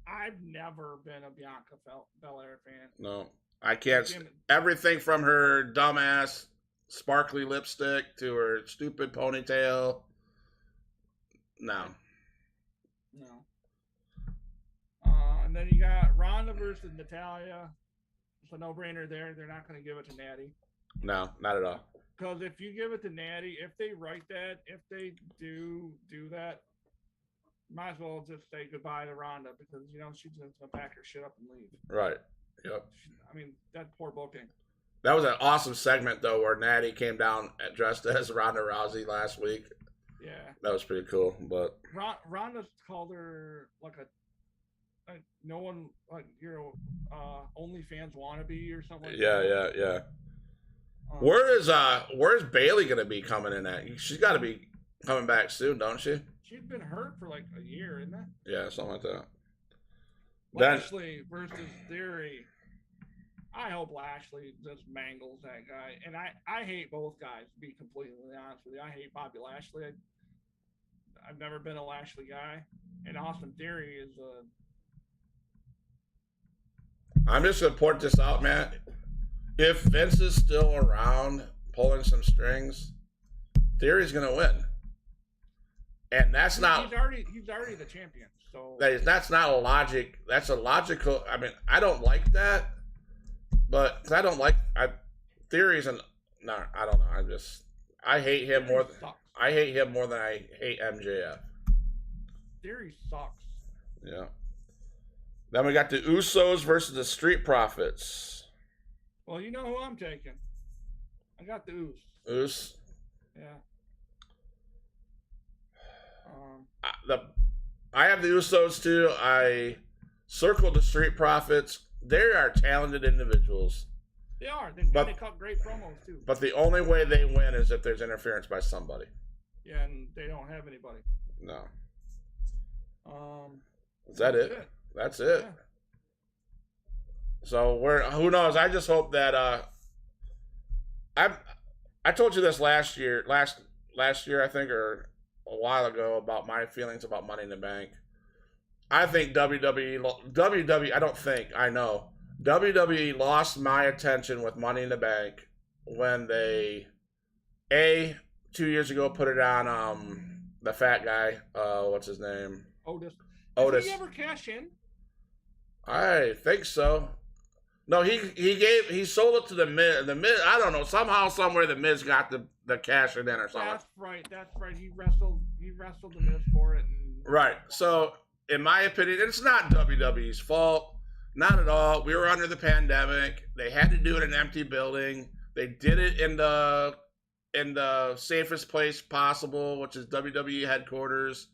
I've never been a Bianca Belair fan. No, I can't. Everything from her dumbass sparkly lipstick to her stupid ponytail. No. And then you got Rhonda versus Natalia. It's a no-brainer there. They're not going to give it to Natty. No, not at all. Because if you give it to Natty, if they write that, if they do that, might as well just say goodbye to Rhonda because, she's just going to pack her shit up and leave. Right. Yep. That's poor booking. That was an awesome segment, though, where Natty came down dressed as Ronda Rousey last week. Yeah. That was pretty cool, but... Ronda called her, no one, OnlyFans wannabe or something like that. Yeah. Where's Bailey going to be coming in at? She's got to be coming back soon, don't she? She's been hurt for a year, isn't it? Yeah, something like that. Lashley versus Theory. I hope Lashley just mangles that guy. And I hate both guys, to be completely honest with you. I hate Bobby Lashley. I've never been a Lashley guy. And Austin Theory is a... I'm just going to point this out, Matt. If Vince is still around pulling some strings, Theory's going to win. And that's not... He's already the champion. So that's not a logic. That's a logical... I don't like that. But I don't like... Theory's an... No, I don't know. I hate him more than... I hate him more than I hate MJF. Theory sucks. Yeah. Then we got the Usos versus the Street Profits. Well, you know who I'm taking. I got the Us. Yeah. I have the Usos too. I circled the Street Profits. They are talented individuals. They are. They cut great promos too. But the only way they win is if there's interference by somebody. Yeah, and they don't have anybody. No. Is that it? That's it. Yeah. So who knows? I just hope that I told you this last year I think, or a while ago, about my feelings about Money in the Bank. I think WWE I don't think, I know. WWE lost my attention with Money in the Bank when they 2 years ago put it on the fat guy, what's his name? Otis. Did he ever cash in? I think so. No, he sold it to the Miz. The Miz, I don't know, somehow, somewhere, the Miz got the cash in or something. That's right. He wrestled the Miz for it. Right. So, in my opinion, it's not WWE's fault. Not at all. We were under the pandemic. They had to do it in an empty building. They did it in the safest place possible, which is WWE headquarters.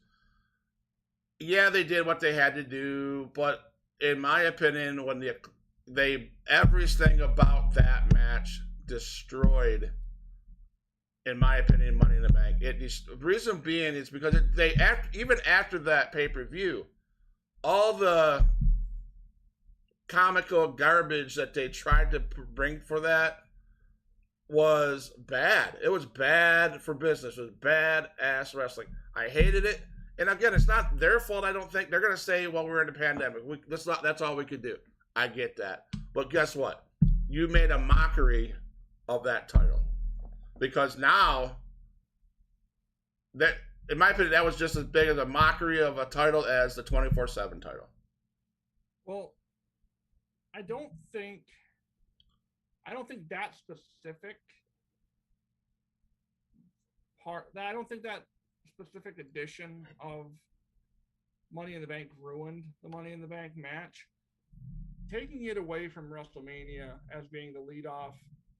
Yeah, they did what they had to do, but in my opinion, when everything about that match destroyed, in my opinion, Money in the Bank. The reason being is because even after that pay-per-view, all the comical garbage that they tried to bring for that was bad. It was bad for business. It was bad ass wrestling. I hated it. And again, it's not their fault. I don't think they're gonna say, "Well, we're in a pandemic. That's all we could do." I get that, but guess what? You made a mockery of that title because now that, in my opinion, that was just as big of a mockery of a title as the 24/7 title. Well, I don't think that specific part. I don't think that specific edition of Money in the Bank ruined the Money in the Bank match. Taking it away from WrestleMania as being the lead-off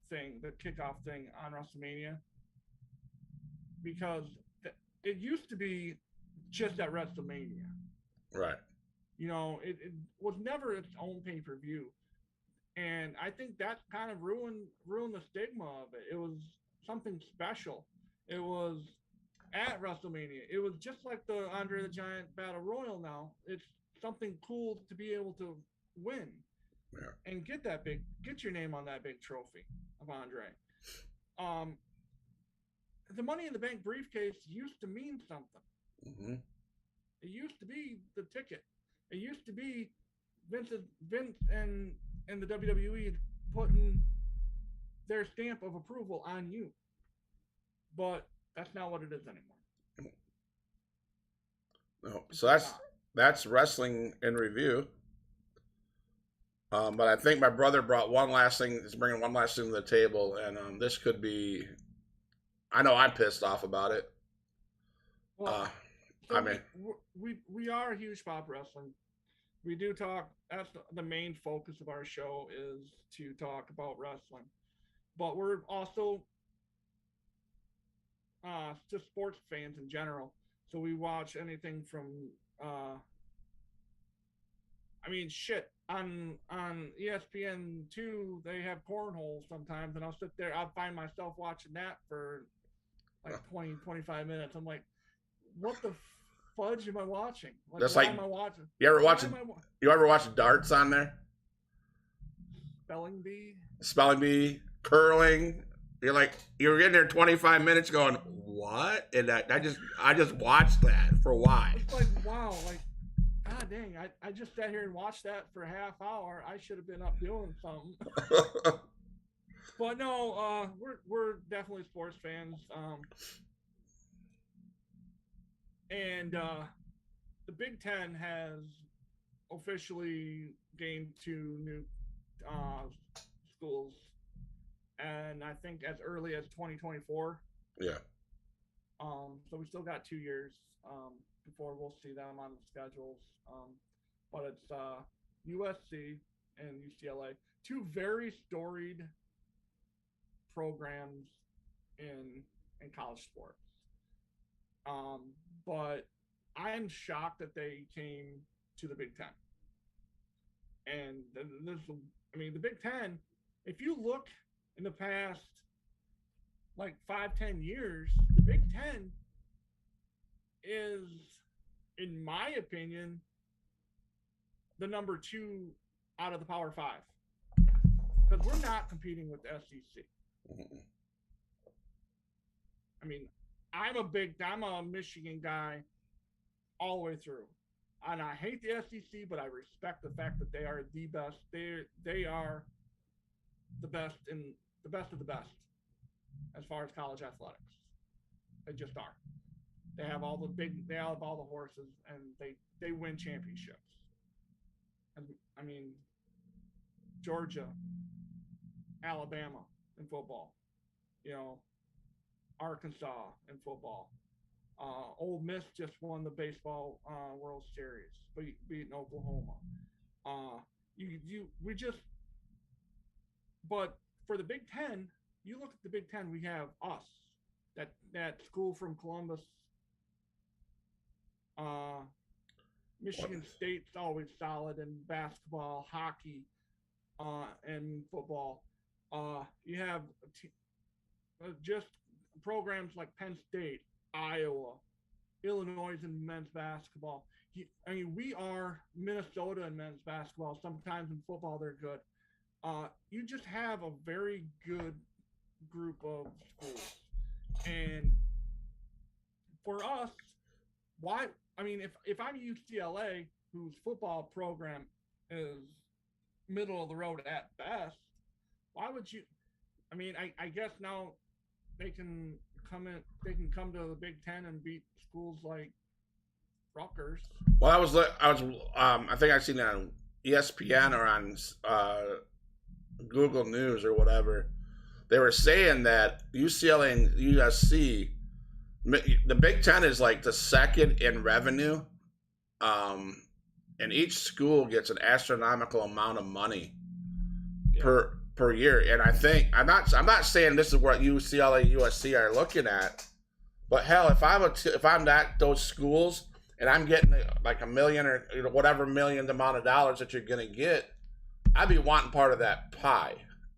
thing, the kickoff thing on WrestleMania, because it used to be just at WrestleMania. Right. You know, it was never its own pay-per-view. And I think that kind of ruined the stigma of it. It was something special. It was at WrestleMania. It was just like the Andre the Giant Battle Royal now. It's something cool to be able to win and get your name on that big trophy of Andre. The Money in the Bank briefcase used to mean something. Mm-hmm. It used to be the ticket. It used to be Vince and the WWE putting their stamp of approval on you. But that's not what it is anymore. No, so that's wrestling in review. But I think my brother brought one last thing. He's bringing one last thing to the table, and this could be. I know I'm pissed off about it. Well, so I mean, we are a huge pop wrestling. We do talk. That's the main focus of our show is to talk about wrestling, but we're also just sports fans in general. So we watch anything from I mean, shit. On ESPN2, they have cornhole sometimes, and I'll sit there. I'll find myself watching that for like 20, 25 minutes. I'm like, what the fudge am I watching? Like, that's why like, am I watching? You ever watch darts on there? Spelling bee, curling. You're in there 25 minutes going, what? And I just watched that for why? It's like, wow, like, god dang, I just sat here and watched that for a half hour. I should have been up doing something. But no, we're definitely sports fans. And the Big Ten has officially gained 2 new schools, and I think as early as 2024. Yeah. So we still got 2 years before we'll see them on the schedules. But it's USC and UCLA, 2 very storied programs in college sports. But I'm shocked that they came to the Big Ten. And the Big Ten, if you look in the past like 5-10 years, the Big Ten is, in my opinion, the number 2 out of the Power 5. Because we're not competing with the SEC. I mean, I'm a Michigan guy all the way through. And I hate the SEC, but I respect the fact that they are the best. They are the best of the best as far as college athletics. They just are. They have all the horses, and they win championships. And I mean, Georgia, Alabama in football, Arkansas in football. Ole Miss just won the baseball World Series, beating Oklahoma. But for the Big Ten, you look at the Big Ten, we have us, that school from Columbus. Michigan State's always solid in basketball, hockey, and football. You have just programs like Penn State, Iowa, Illinois in men's basketball. We are Minnesota in men's basketball. Sometimes in football they're good. You just have a very good group of schools. And for us, why? I mean, if I'm UCLA, whose football program is middle of the road at best, why would you? I mean, I guess now they can come in. They can come to the Big Ten and beat schools like Rutgers. Well, I think I seen it on ESPN or on Google News or whatever. They were saying that UCLA and USC, the Big Ten is like the second in revenue, and each school gets an astronomical amount of money per year. And I think I'm not saying this is what UCLA, USC are looking at, but hell, if I'm at those schools and I'm getting like $1 million or whatever million amount of dollars that you're gonna get, I'd be wanting part of that pie.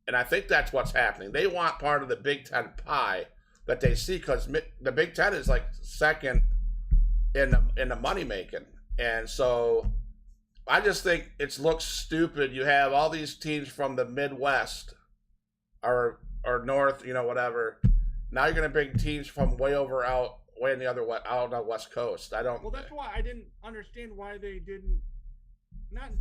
And I think that's what's happening. They want part of the Big Ten pie that they see, because the Big Ten is like second in the money making. And so I just think it looks stupid. You have all these teams from the Midwest or North, whatever. Now you're going to bring teams from way in the other out on the West Coast. Well, that's why I didn't understand why they didn't not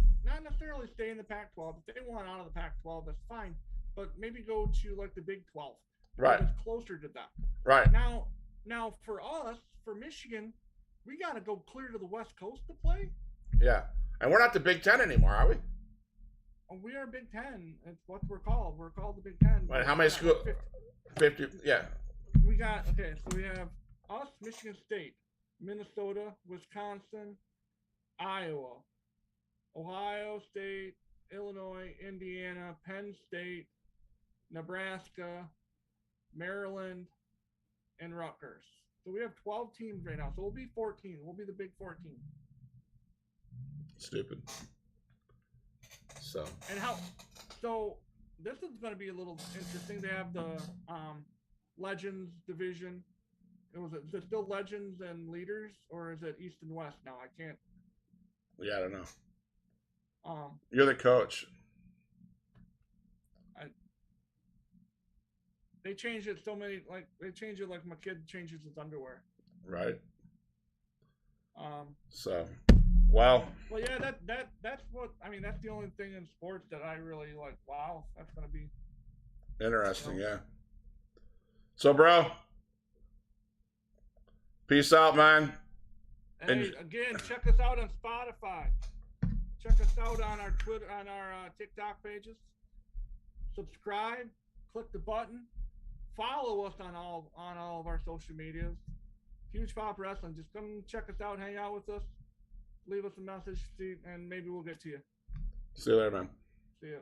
necessarily stay in the Pac-12. If they want out of the Pac-12, that's fine. But maybe go to like the Big 12. Right. It's closer to them. Right. Now for us, for Michigan, we got to go clear to the West Coast to play. Yeah. And we're not the Big Ten anymore, are we? We are Big Ten. It's what we're called. We're called the Big Ten. Right. How many schools? 50. Yeah. We have us, Michigan State, Minnesota, Wisconsin, Iowa, Ohio State, Illinois, Indiana, Penn State, Nebraska, Maryland, and Rutgers. So we have 12 teams right now. So we'll be 14. We'll be the Big 14. Stupid. So this is going to be a little interesting. They have the Legends division. Is it still Legends and Leaders, or is it East and West now? I can't. Yeah, I don't know. You're the coach. They changed it so many, they change it like my kid changes his underwear. Right. So, well, yeah, that's what I mean. That's the only thing in sports that I really like. Wow, that's gonna be interesting. Yeah. So, bro, peace out, man. Hey, again, check us out on Spotify. Check us out on our Twitter, on our TikTok pages. Subscribe. Click the button. Follow us on all of our social medias. Huge Pop Wrestling. Just come check us out, hang out with us, leave us a message, and maybe we'll get to you. See you later, man. See ya.